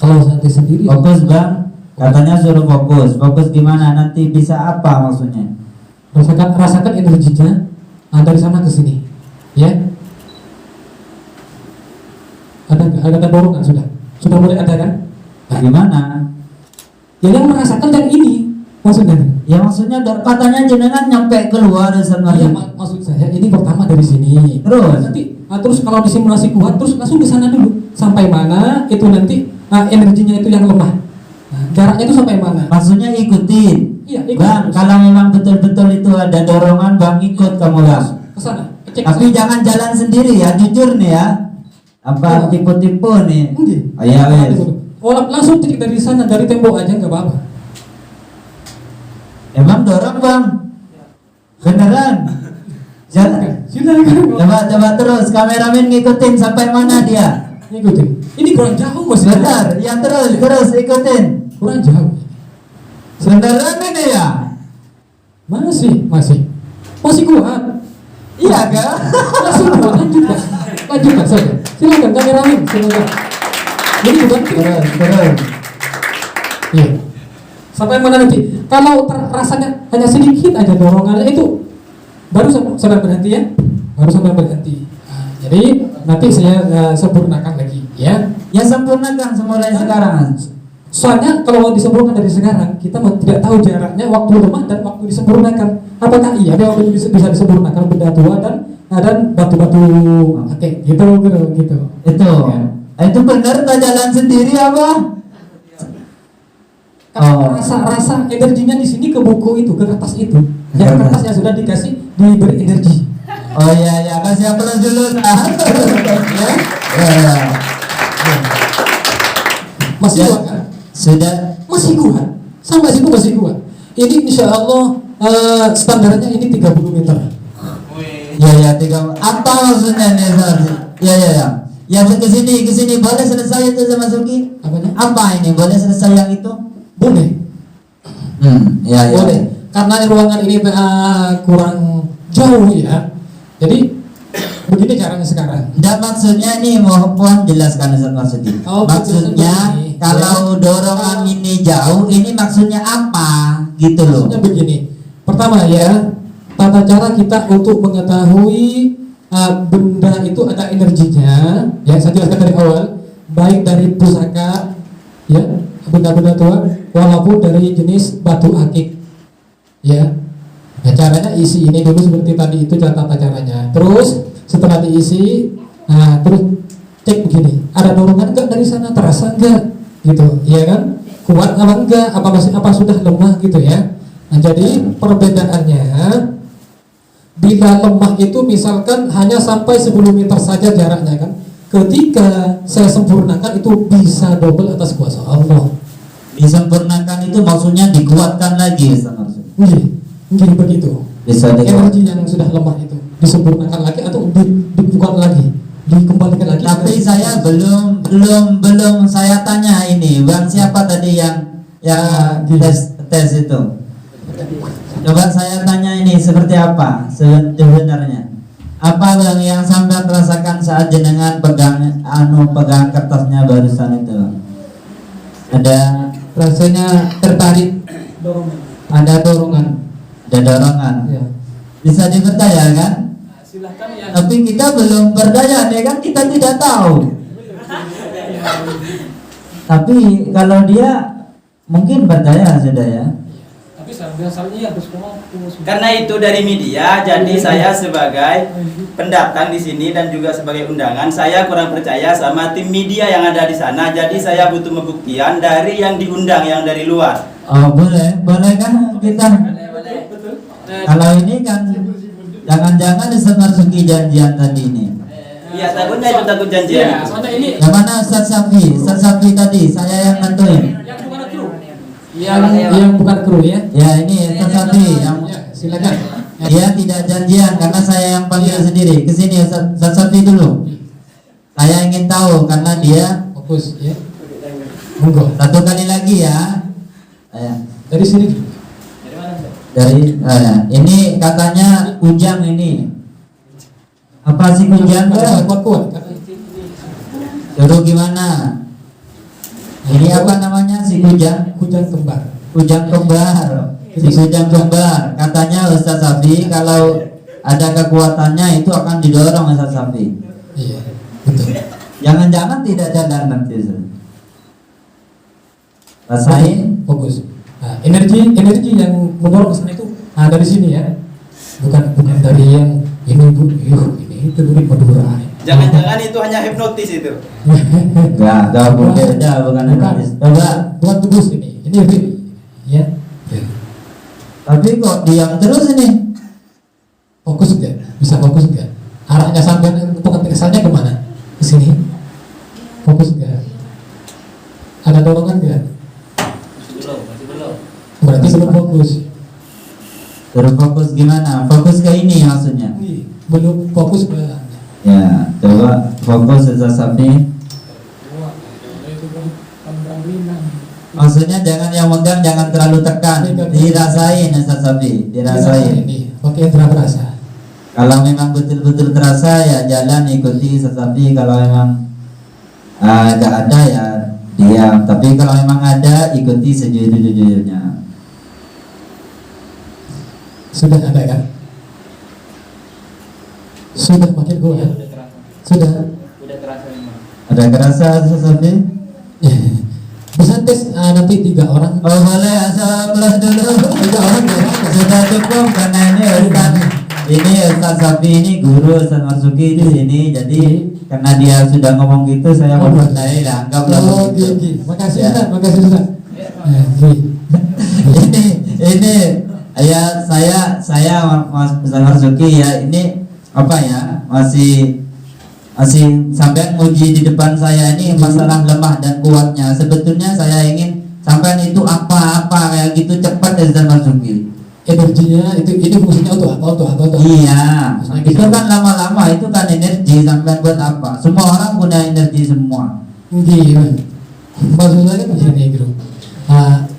Kalau nanti sendiri. Fokus bang. Katanya suruh fokus. Fokus gimana? Nanti bisa apa maksudnya? Rasakan energinya. Dari sana ke sini. Ya. Ada dorongan sudah. Sudah mulai ada kan? Nah, gimana? Ya yang merasakan yang ini maksudnya. Ya maksudnya katanya jenengan nyampe keluar Ustaz Iya, Marzuki. maksud saya ini pertama dari sini. Terus terus kalau disimulasi kuat terus langsung ke sana dulu. Sampai mana itu nanti energinya itu yang lemah. Jaraknya itu sampai mana? maksudnya ikutin. Iya, ikut. Bang, kalau memang betul-betul itu ada dorongan bang ikut kamu bang. Ke sana. Cek Tapi jangan jalan sendiri ya, jujur nih ya. Apa tipu-tipu nih? Enggak. Oh iya wes. Langsung trik dari sana, dari tembok aja nggak apa-apa. Emang dorong bang? Beneran? Jangan. Silakan. Coba terus kameramen ngikutin sampai mana dia? Ikutin. Ini kurang jauh masih. Benar, ya terus ikutin. Kurang jauh. Beneran ini ya? Masih kuat. Iya kan? Masih kuat. Lanjutkan saja. Silakan kameramen, silakan. Ini bukan Terus. Iya. Sampai mana nanti? Kalau rasanya hanya sedikit aja dorongannya itu baru sampai berhenti ya. Baru sampai berhenti. Nah, jadi nanti saya sempurnakan lagi ya. Ya sempurnakan semulai sekarang. Soalnya kalau disempurnakan dari sekarang kita tidak tahu jaraknya waktu lemah dan waktu disempurnakan. Apakah iya ada waktu bisa disempurnakan benda tua dan batu-batu akik gitu. Itu. Itu benar tak jalan sendiri apa? Rasa energinya di sini ke buku itu, ke kertas itu. Yang kertas yang sudah dikasih diberi energi. Oh iya kasih aplaus dulu nah. Ya. Masih Ya, kuat kan? Sudah. Masih kuat. Sampai situ masih kuat. Ini insya Allah standarnya ini 30 meter. Ya 3. Apa maksudnya nih Sar? Ya. Ya kesini boleh selesai itu sama Suki? Apanya? Apa ini boleh selesai yang itu? Boleh. Ya. Boleh. Karena ruangan ini kurang jauh ya. Jadi begini caranya sekarang. Enggak maksudnya nih mohon jelaskan Ustaz Marsudi. Maksudnya begini. kalau dorongan ini jauh ini maksudnya apa? Gitu loh. Maksudnya begini. Pertama ya, tata cara kita untuk mengetahui benda itu ada energinya. Ya, saya jelaskan dari awal. Baik dari pusaka, ya, benda-benda tua, walaupun dari jenis batu akik. Ya. Ya, caranya isi ini dulu seperti tadi itu tata caranya. Terus setelah diisi, nah terus cek begini, ada dorongan enggak dari sana, terasa enggak, gitu, ya kan? Kuat apa enggak? Apa sudah lemah gitu ya? Nah jadi perbedaannya, bila lemah itu misalkan hanya sampai 10 meter saja jaraknya kan. Ketika saya sempurnakan itu bisa double atas kuasa Allah. Disempurnakan itu maksudnya dikuatkan lagi Ustaz Marsudi. Gini begitu. Bisa Energi yang sudah lemah itu disempurnakan lagi atau dibuka lagi, dikembalikan lagi. Tapi saya belum saya tanya ini bang siapa tadi yang tes itu. Coba saya tanya ini seperti apa sebenarnya. Apa bang yang sampai rasakan saat jenengan pegang kertasnya barusan itu? Ada Rasanya tertarik, ada dorongan. Ada dorongan. Ya. Bisa dipercaya kan? Silahkan ya. Tapi kita belum berdaya ya kan kita tidak tahu. Tapi kalau dia mungkin berdaya sudah ya. Tapi biasanya harus Karena itu dari media, jadi saya sebagai pendatang di sini dan juga sebagai undangan, saya kurang percaya sama tim media yang ada di sana. Jadi saya butuh pembuktian dari yang diundang, yang dari luar. Oh boleh kan kita. Kalau ini kan jangan-jangan Ustaz Marzuki janjian tadi ini. Iya, takutnya itu takut janjian. Ya, soalnya ini Yang mana Ustaz Safi tadi saya yang nentuin. yang bukan kru. Yang bukan kru ya. Ya ini Ustaz Safi yang Ya, silakan. dia tidak janjian karena saya yang panggil sendiri. Kesini Ustaz Safi dulu. Saya ingin tahu karena dia Fokus ya. Monggo. satu kali lagi ya. Dari sini. Dari ini katanya kujang ini. Apa sih kujang? Kuat. Suruh gimana? Ini apa namanya si kujang? Kujang kembar. Kujang kembar. Si kujang kembar. Katanya Ustaz Safi kalau ada kekuatannya itu akan didorong Ustaz Safi. Iya, betul. Jangan-jangan tidak jalan nanti Ustaz. Rasain. Fokus. Nah, energi yang mendorong ke sana itu dari sini ya. Bukan dari yang ini itu dari Madura. Jangan-jangan itu hanya hipnotis itu. Enggak boleh bukan analis. Coba bukan tebus ini ya. tapi kok diam terus ini. Fokus enggak? Bisa fokus enggak? Arahnya sampai untuk kesannya kemana? Ke sini. Fokus nggak? Ada dorongan nggak? Masih belum. Berarti belum fokus. Terfokus gimana? Fokus ke ini maksudnya? Belum fokus ke. Ya, coba fokus Ustaz Safi. Maksudnya jangan yang megang, jangan terlalu tekan. Dirasain Ustaz Safi, dirasain. Ini pakai indera perasa. Kalau memang betul-betul terasa ya jalan ikuti Ustaz Safi. Kalau memang nggak ada ya diam. Tapi kalau memang ada ikuti sejujur-jujurnya. Sudah ada kan? Sudah makin kuat. Sudah. Udah terasa memang. Ada kerasa Ustaz Safi? Bisa tes nanti 3 orang. Oh boleh, asal plus dulu. 3 orang ya. Sudah cukup karena ini Ustaz Safi ini guru Ustaz Marzuki di sini. Jadi karena dia sudah ngomong gitu saya mau berdaya lah. Anggaplah Oh, begitu. gini. Makasih Ya. Ustaz, makasih Ustaz. ini ya saya Mas Ustaz Marzuki ya ini apa ya masih sampai nguji di depan saya ini masalah lemah dan kuatnya. Sebetulnya saya ingin sampai itu apa kayak gitu cepat ya Ustaz Marzuki. Energinya ini fungsinya untuk apa? Iya, itu kan lama-lama itu kan energi sampai buat apa? Semua orang punya energi semua. Iya. Maksudnya kan begini bro.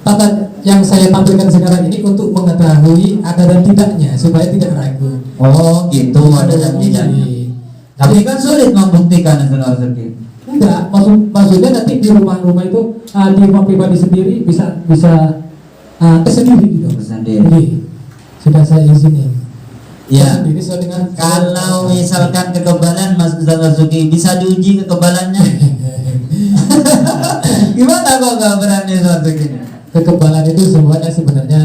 Tata yang saya tampilkan sekarang ini untuk mengetahui ada dan tidaknya supaya tidak ragu. Oh gitu, ada dan tidaknya. Tapi kan sulit membuktikan itu Marzuki. Enggak, maksudnya nanti di rumah-rumah itu di rumah pribadi sendiri bisa tes sendiri gitu. Sendiri. Sudah saya izinin. Ya. Sendiri sesuai dengan Kalau misalkan kekebalan Mas Ustaz Marzuki bisa diuji kekebalannya. Gimana kok nggak berani Ustaz Marzuki? kekebalan itu semuanya sebenarnya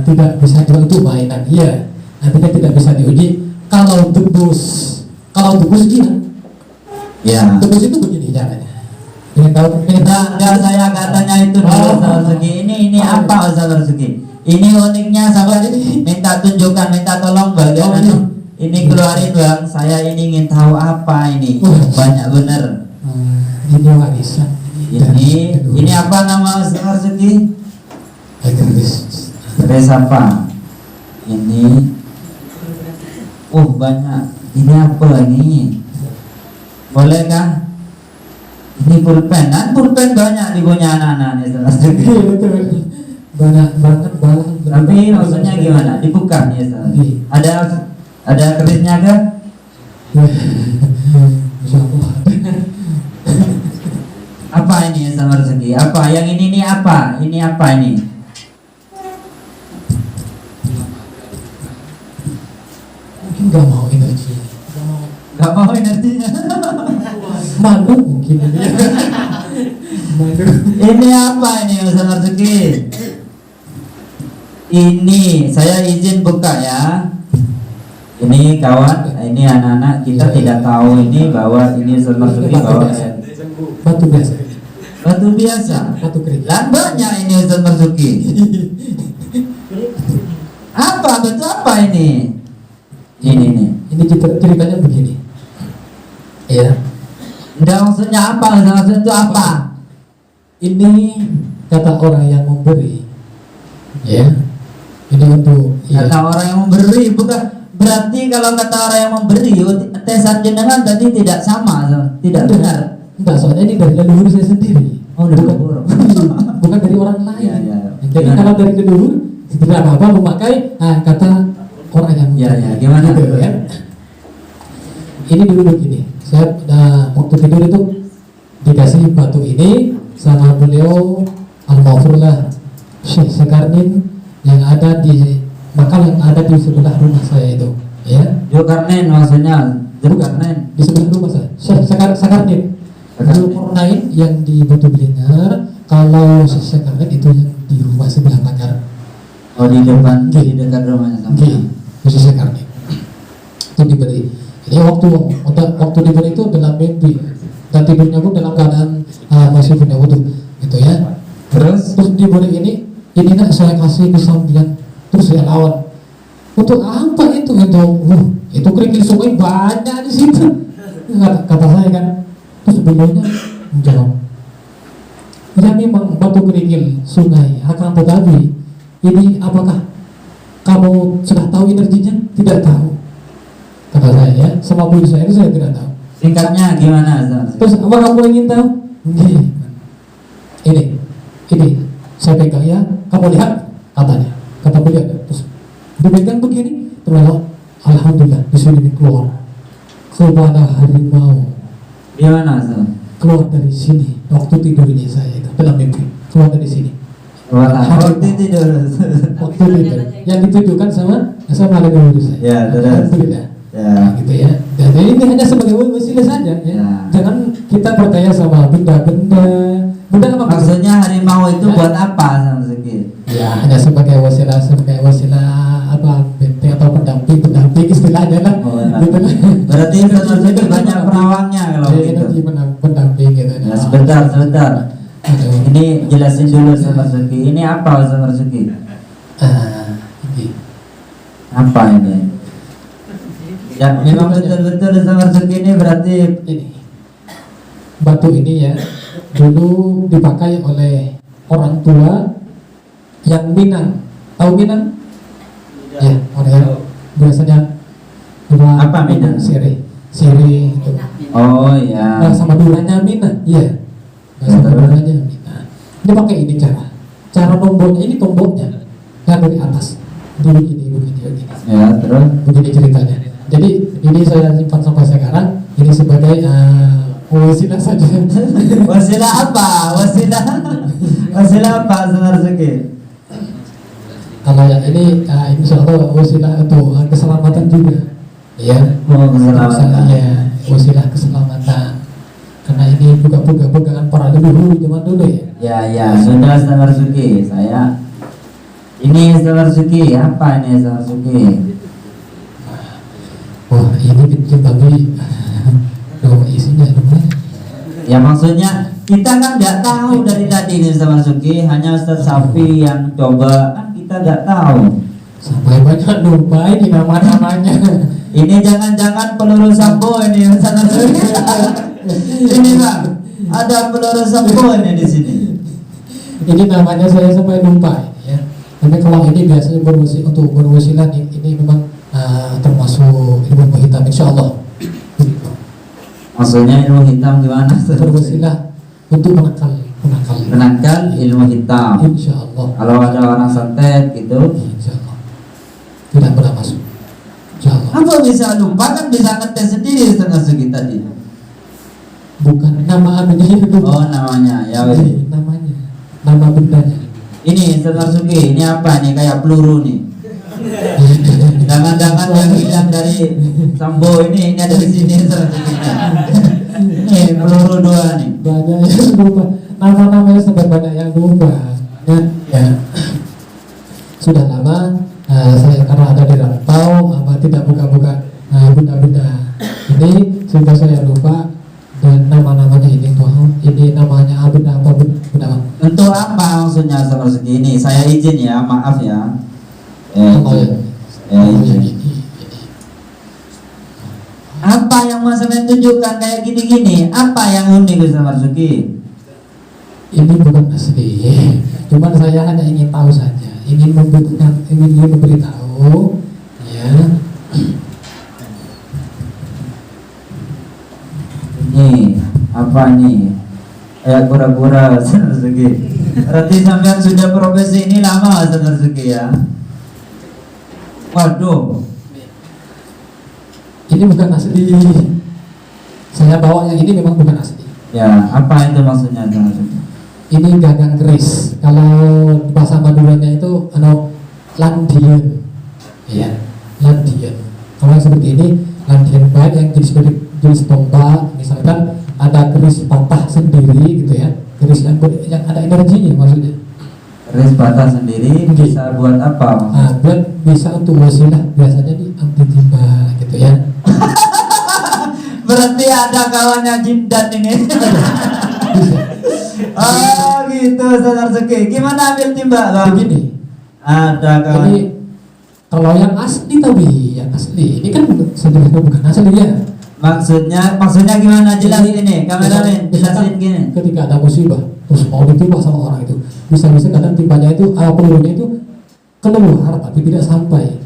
tidak bisa untuk mainan. Iya, nantinya tidak bisa diuji. Kalau tebus gini. Ya. Tebus itu begini caranya. Ini tahu Enggak saya katanya itu dulu Ustaz Marzuki. Ini apa Ustaz Marzuki? Ini uniknya sama minta tunjukkan, minta tolong bagian ini keluarin bang. Saya ini ingin tahu apa ini. Banyak bener. Ini warisan. Ini apa nama Ustaz Marzuki? Keris apa? Ini. Banyak. Ini apa ini? Boleh kah? Ini pulpen, kan pulpen banyak di punya anak-anak nih Ustaz Marzuki. Banyak banget bahan. Tapi maksudnya gimana? Dibuka nih Ustaz. Ada kerisnya kah? Insyaallah. Apa ini Ustaz Marzuki? Apa? Yang ini apa? Ini apa ini? Mungkin gak mau energi. Gak mau energinya. Madu mungkin ini. Madu. Ini apa ini Ustaz Marzuki? Ini saya izin buka ya. Ini kawan, ini anak-anak kita tidak tahu ini bahwa ini Ustaz Marzuki bawa Batu biasa. batu biasa. Batu kerikil. Lan banyak ini Ustaz Marzuki. Apa batu apa ini? Ini ceritanya begini. Ya. Enggak maksudnya apa? Maksudnya itu apa? Ini kata orang yang memberi. Ya. Ini untuk Kata orang yang memberi bukan berarti kalau kata orang yang memberi tesan jenengan tadi tidak sama, tidak benar. Enggak, soalnya ini dari leluhur saya sendiri. Oh, dari leluhur. Bukan dari orang lain. Ya. Jadi kalau dari leluhur tidak apa-apa memakai kata orang yang Ya, gimana? gitu, ya. Ini dulu begini. Saya waktu tidur itu dikasih batu ini sama beliau almarhumlah Syekh Sekarnin yang ada di makam yang ada di sebelah rumah saya itu, ya. Zulkarnain maksudnya Zulkarnain Di sebelah rumah saya. Syekh Sekarnin. Zulkarnain yang di Batu Blinger, kalau Syekh Sekarnin itu yang di rumah sebelah pagar. Oh di depan di dekat rumahnya sama. Syekh Sekarnin. Itu diberi. Ini waktu diberi itu dalam mimpi dan tidurnya pun dalam keadaan masih punya wudhu, gitu ya. Terus diberi ini nak saya kasih ke sambilan, terus saya lawan. Untuk apa itu? Itu kerikil sungai banyak di situ. Kata saya kan. Terus beliaunya Jawab. Ya memang batu kerikil sungai, akan tetapi ini apakah kamu sudah tahu energinya? Tidak tahu. Kata saya ya, sama bu saya itu saya tidak tahu. Singkatnya gimana Ustaz? Terus apa kamu ingin tahu? Ini saya pegang ya, kamu lihat katanya. Kata beliau, terus dipegang begini, terus alhamdulillah di sini keluar kepada harimau. Gimana Ustaz? Keluar dari sini waktu tidurnya saya itu dalam mimpi, keluar dari sini. Waktu tidur. Waktu tidur yang ditujukan sama ada dulu saya. Ya, terus. Alhamdulillah. Ya. Gitu ya. Jadi ini hanya sebagai wasilah saja ya. Ya. Jangan kita percaya sama benda-benda. Benda apa? Maksudnya harimau itu buat apa Ustaz Zaki? Ya hanya sebagai wasilah apa benteng atau pendamping istilahnya lah. Oh, Gitu lah. berarti Ustaz Zaki banyak perawangnya kalau Ya, gitu. energi pendamping gitu. Ya, sebentar. Aduh. Ini jelasin dulu Ustaz Zaki. Ini apa Ustaz Zaki? Ini. Apa ini? Ya, memang betul-betul Ustaz Zaki ini berarti Ini batu ini ya dulu dipakai oleh orang tua yang Minang. Tahu Minang? Ya, orang biasanya dua Apa Minang? Siri itu. oh ya. Nah, sama duranya Minang. Iya. Sama duranya Minang. Dia pakai ini cara tombolnya ini tombolnya yang dari atas. Begini. Ya, terus Begini ceritanya. Jadi ini saya simpan sampai sekarang. Ini sebagai wasilah saja. wasilah apa? Wasilah apa Ustaz Zaki? Kalau yang ini insya Allah wasilah untuk keselamatan juga. Ya. Oh, keselamatan. Ya, wasilah keselamatan. Karena ini juga pegangan para leluhur zaman dulu ya. Ya, sudah Ustaz Zaki. Ini Ustaz Zaki, apa ini Ustaz Zaki? Wah ini kecil tapi isinya lumayan. Ya maksudnya kita kan nggak tahu dari tadi ini Ustaz Zaki, hanya Ustaz Safi yang coba, kan kita nggak tahu. Sampai banyak lupa ini nama-namanya. Ini jangan-jangan peluru sampo ini Ustaz Zaki. Ini Bang, ada peluru sampo ini di sini. Ini namanya saya sampai lupa ini ya. Tapi kalau ini biasanya untuk berwasilah ini memang termasuk ilmu hitam insya Allah. Maksudnya ilmu hitam gimana? Berwasilah untuk menangkal Menangkal ilmu hitam. insya Allah. Kalau ada orang santet gitu, Insya Allah tidak pernah masuk. Insya Allah. apa bisa lupa, kan bisa ngetes sendiri Ustaz Zaki tadi. Bukan nama anunya itu. Oh namanya, ya wes. Namanya, nama bendanya. Ini Ustaz Zaki, ini apa nih, kayak peluru nih. Jangan-jangan yang hilang dari Sambo ini ada di sini Ustaz Zaki. Ini peluru dua nih. Banyak yang lupa. Nama-namanya sampai banyak yang lupa. Ya. Sudah lama saya karena ada di rantau, tidak buka-buka benda-benda ini sehingga saya lupa. Dan nama-namanya ini tuh, ini namanya benda apa benda apa? Untuk apa maksudnya Ustaz Zaki ini? Saya izin ya, maaf ya. Izin. Apa yang mau saya tunjukkan kayak gini-gini? Apa yang unik Ustaz Zaki? Ini bukan asli, cuman saya hanya ingin tahu saja, ingin memberitahu, ya. Ini apa nih? Kayak pura-pura Ustaz Zaki. Berarti sampean sudah profesi ini lama Ustaz Zaki ya? Waduh. Ini bukan asli. Saya bawa yang ini memang bukan asli. Ya, apa itu maksudnya Ustaz Zaki? Ini gagang keris. Kalau bahasa Maduranya itu landian. Ya, landian. Kalau yang seperti ini landian baik yang jenis tombak, misalkan ada keris patah sendiri gitu ya. Keris yang ada energinya maksudnya. Keris patah sendiri bisa buat apa? Bisa untuk wasilah, biasanya di anti timba gitu ya. Berarti ada kawannya Jindan ini. Oh gitu Ustaz Zaki. Gimana ambil timba Bang? Begini. Ada kawan. Jadi kalau yang asli tapi yang asli ini kan sebenarnya bukan asli ya. Maksudnya gimana? Jelasin ini, kameramen, jelasin gini. Ketika ada musibah, terus mau ditimpa sama orang itu, bisa-bisa kadang timpanya itu, pelurunya itu keluar tapi tidak sampai.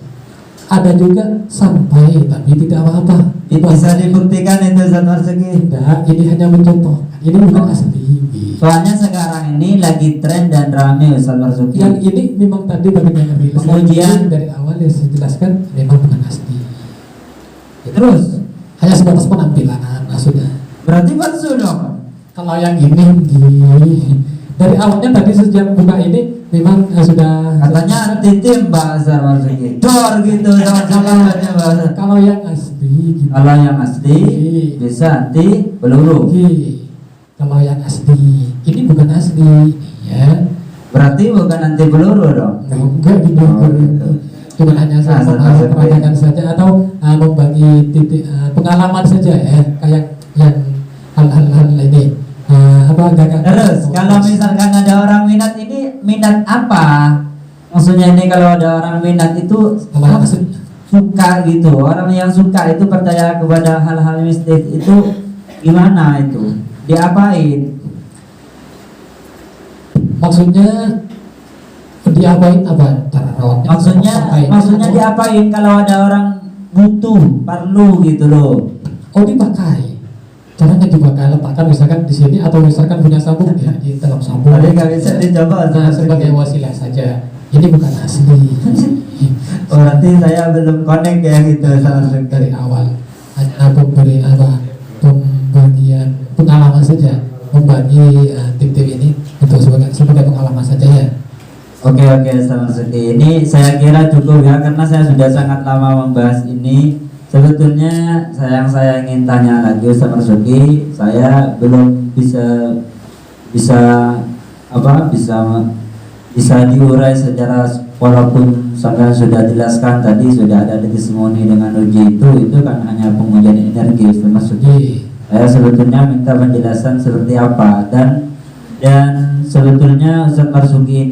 Ada juga sampai tapi tidak apa-apa. Bisa dibuktikan itu Ustaz Marzuki? Tidak, ini hanya mencontohkan. Ini bukan asli. Soalnya sekarang ini lagi tren dan rame Ustaz Marzuki. Yang ini memang tadi bagian yang rilis. Pengujian dari awal ya saya jelaskan memang bukan asli. terus Hanya sebatas penampilan, sudah. berarti palsu dong. Kalau yang ini dari awalnya tadi sejak buka ini memang sudah Katanya titim bahasa Marzuki. Dor gitu sama-sama bahasa. kalau yang asli gitu. Kalau yang asli bisa anti peluru. Oke. Kalau yang asli ini bukan asli ya. Berarti bukan anti peluru dong. Enggak gitu. Oh, gitu. Cuma hanya memperagakan saja atau membagi titik pengalaman saja ya kayak yang hal-hal ini Terus kalau misalkan ada orang minat ini minat apa? Maksudnya ini kalau ada orang minat itu suka gitu. Orang yang suka itu percaya kepada hal-hal mistis itu gimana itu? Diapain? Maksudnya diapain apa cara rawatnya? Maksudnya diapain kalau ada orang butuh, perlu gitu loh. Oh, dipakai. Caranya dipakai, letakkan misalkan di sini atau misalkan punya sabuk ya di dalam sabuk. Tapi nggak bisa dicoba sebagai wasilah saja. Ini bukan asli. Berarti saya belum connect ya gitu sama Dari awal hanya pembagian pengalaman saja, membagi tim-tim ini untuk sebagai pengalaman saja ya. Oke Ustaz Marzuki. Ini saya kira cukup ya karena saya sudah sangat lama membahas ini. Sebetulnya saya ingin tanya lagi Ustaz Marzuki. Saya belum bisa diurai secara walaupun sampai sudah jelaskan tadi sudah ada testimoni dengan uji itu kan hanya pengujian energi Ustaz Marzuki. Saya sebetulnya minta penjelasan seperti apa dan sebetulnya Ustaz Marzuki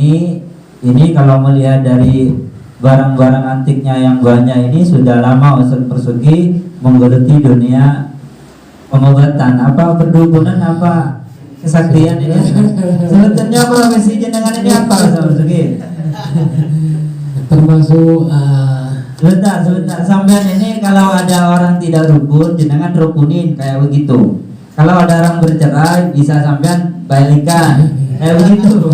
ini kalau melihat dari barang-barang antiknya yang banyak ini sudah lama Ustaz Marzuki menggeluti dunia pengobatan, apa perdukunan, apa kesaktian ini. Sebetulnya profesi jenengan ini apa Ustaz Marzuki? Termasuk sebentar sampean ini kalau ada orang tidak rukun jenengan rukunin kayak begitu. Kalau ada orang bercerai bisa sampean balikan kayak begitu.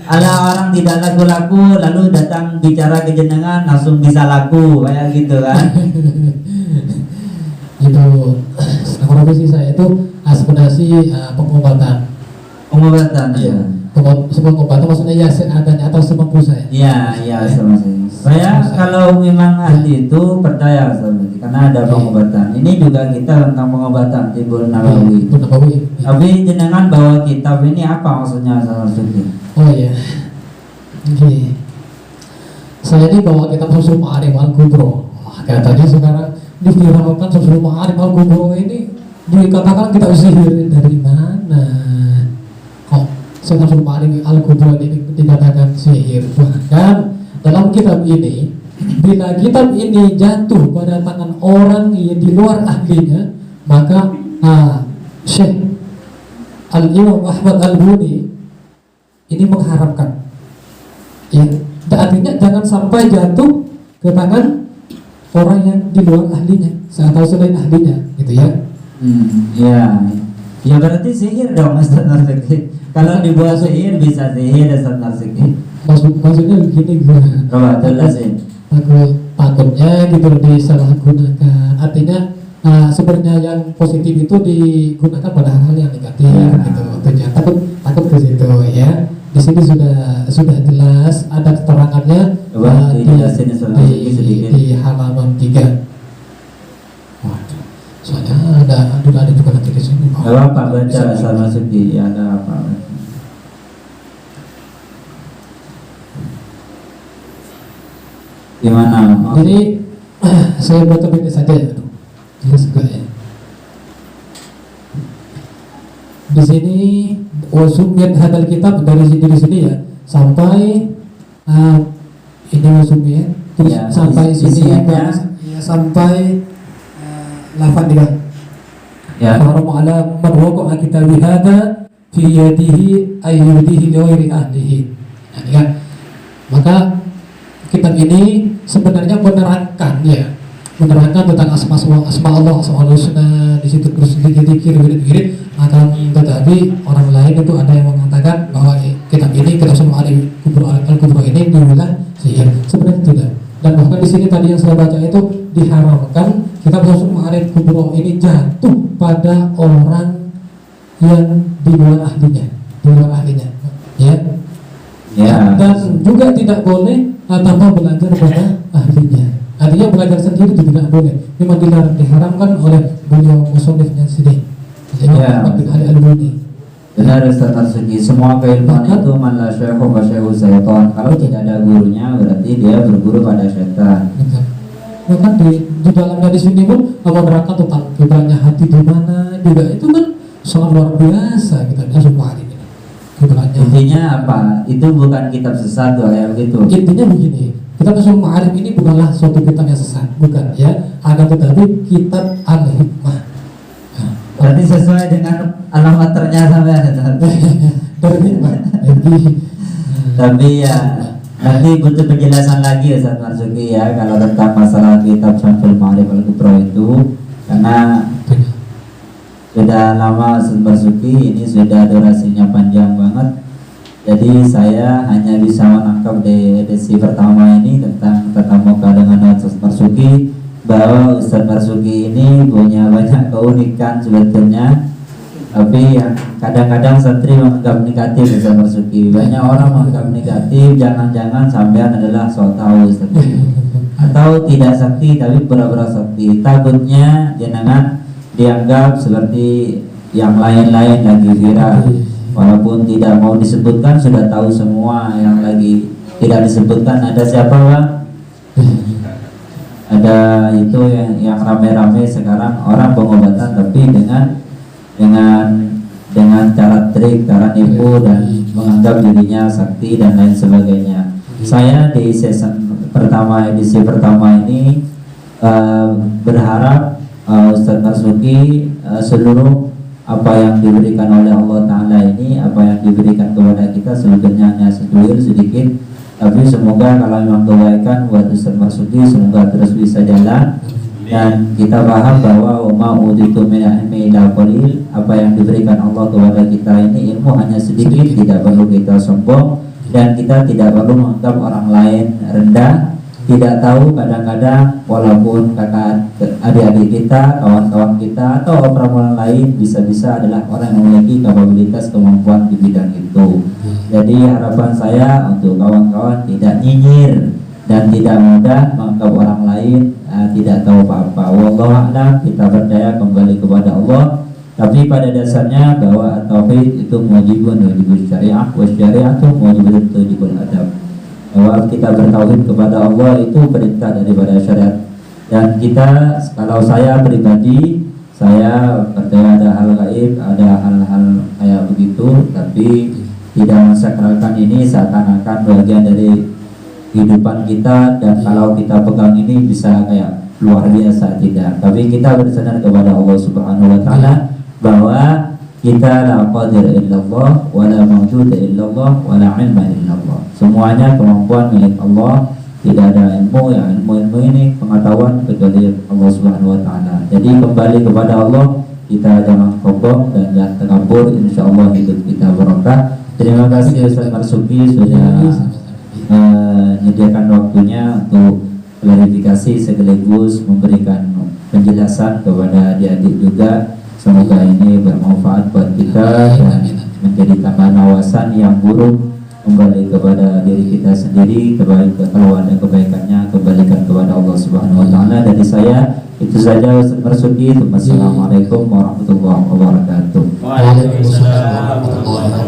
Ada orang tidak laku-laku lalu datang bicara ke jenengan langsung bisa laku kayak gitu kan. Itu profesi saya itu aspirasi pengobatan Ya. Pengobatan maksudnya ya seadanya atau semampu saya. Iya sama saya kalau memang ahli itu percaya karena ada pengobatan. Ini juga kita tentang pengobatan Tibun Nabawi. Tapi jenengan bawa kitab ini apa maksudnya Ustaz? Oh iya. Oke. Saya ini bawa kitab Syamsul Ma'arif Al-Kubro. Katanya sekarang diviralkan Syamsul Ma'arif Al-Kubro ini dikatakan kitab sihir. Dari mana? Kok Syamsul Ma'arif Al-Kubro ini dikatakan sihir? Bahkan dalam kitab ini, bila kitab ini jatuh pada tangan orang yang di luar ahlinya, maka Syekh Al-Imam Ahmad Al-Buni ini mengharapkan ya, artinya jangan sampai jatuh ke tangan orang yang di luar ahlinya atau selain ahlinya gitu ya. Ya berarti sihir dong Ustaz Marzuki. Kalau dibuat sihir bisa sihir Ustaz Marzuki. Maksudnya begini gue. Coba jelasin. Takutnya gitu disalahgunakan. Artinya sebenarnya yang positif itu digunakan pada hal yang negatif gitu. Tentunya takut ke situ ya. Di sini sudah jelas ada keterangannya. Coba dijelasin di halaman 3. Waduh, soalnya ada juga nanti di sini. Apa baca Ustaz Marzuki? Ada apa? Gimana? Jadi saya baca ini saja ya. Jelas juga ya. Di sini wasumiyat hadal kitab dari sini ya sampai ini wasumiyat terus ya, sampai sini ya. sampai lafaz dia. Ya. Haram ala man waqa'a kitabi hadza fi yadihi ayyudihi li ghairi ahlihi. Nah, ya. Maka kitab ini sebenarnya menerangkan menerangkan tentang asma Allah, asmaul husna, di situ terus dikir akan tetapi orang lain itu ada yang mengatakan bahwa kitab Sumul Ma'arif Al-Kubra ini dibilang sihir. Sebenarnya tidak. Dan bahkan di sini tadi yang saya baca itu diharamkan kitab Sumul Ma'arif Al-Kubra ini jatuh pada orang yang di luar ahlinya, ya. Dan juga tidak boleh tanpa belajar pada ahlinya. Artinya belajar sendiri itu tidak boleh. Memang diharamkan oleh beliau musannifnya sendiri. Imam bin Ali Al-Buni. Benar Ustaz Marzuki, semua keilmuan itu man la syekhu fa syekhu syaitan. Kalau tidak ada gurunya berarti dia berguru pada syaitan. Maka di dalamnya di sini pun menerangkan tentang kibarnya hati di mana juga itu kan sangat luar biasa kitabnya semua hari ini. Intinya apa? Itu bukan kitab sesat ya begitu. Intinya begini, kitab Sumul Ma'arif ini bukanlah suatu kitab yang sesat, bukan ya. Akan tetapi kitab al-hikmah. Berarti sesuai dengan alamat ternyata tapi ya nanti butuh penjelasan lagi Ustaz Marzuki ya kalau tentang masalah kitab Sumul Ma'arif Al-Kubra itu, karena sudah lama Ustaz Marzuki, ini sudah durasinya panjang banget. Jadi saya hanya bisa menangkap di edisi pertama ini tentang tatap muka dengan Ustaz Marzuki, bahwa Ustaz Marzuki ini punya banyak keunikan sebetulnya, tapi yang kadang-kadang santri menganggap negatif Ustaz Marzuki. Banyak orang menganggap negatif, jangan-jangan sampean adalah sok tahu Ustaz, atau tidak sakti tapi pura-pura sakti. Takutnya jenengan dianggap seperti yang lain-lain lagi viral, walaupun tidak mau disebutkan, sudah tahu semua. Yang lagi tidak disebutkan ada siapa Bang? Ada itu yang rame-rame sekarang orang pengobatan tapi dengan cara trik, cara nipu dan menganggap dirinya sakti dan lain sebagainya. Saya di season pertama, edisi pertama ini berharap Ustaz Marzuki seluruh apa yang diberikan oleh Allah Ta'ala ini, apa yang diberikan kepada kita sebetulnya hanya sedikit, tapi semoga kalau memang kebaikan buat Ustaz Marzuki semoga terus bisa jalan. Dan kita paham bahwa ma utitu min ilmi illa qalil, apa yang diberikan Allah kepada kita ini ilmu hanya sedikit, tidak perlu kita sombong dan kita tidak perlu menganggap orang lain rendah. Tidak tahu kadang-kadang walaupun kakak adik-adik kita, kawan-kawan kita atau orang lain bisa-bisa adalah orang yang memiliki kapabilitas kemampuan di bidang itu. Jadi harapan saya untuk kawan-kawan tidak nyinyir dan tidak mudah menganggap orang lain tidak tahu apa-apa. Wallahu a'lam, kita percaya kembali kepada Allah. Tapi pada dasarnya bahwa tauhid itu mujibun syariah, wa syariatu mujibun adab. Bahwa kita bertauhid kepada Allah itu perintah daripada syariat. Dan kita, kalau saya pribadi, saya percaya ada hal gaib, ada hal-hal kayak begitu, tapi tidak mensakralkan ini seakan-akan bagian dari kehidupan kita, dan kalau kita pegang ini bisa kayak luar biasa, tidak. Tapi kita bersandar kepada Allah Subhanahu wa Ta'ala bahwa kita la qadir illallah wa la mawjud illallah wa la ilma illallah. Semuanya kemampuan milik Allah, tidak ada ilmu ini pengetahuan kecuali Allah Subhanahu wa Ta'ala. Jadi kembali kepada Allah, kita jangan sombong dan jangan takabur, insyaallah hidup kita barokah. Terima kasih Ustaz Marzuki sudah menyediakan waktunya untuk klarifikasi sekaligus memberikan penjelasan kepada adik-adik juga. Semoga ini bermanfaat buat kita dan menjadi tambahan wawasan yang buruk kembali kepada diri kita sendiri. Kalau ada kebaikannya kembalikan kepada Allah Subhanahu wa Ta'ala. Dari saya itu saja Ustaz Marzuki. Assalamualaikum warahmatullahi wabarakatuh. Waalaikumsalam warahmatullahi wabarakatuh.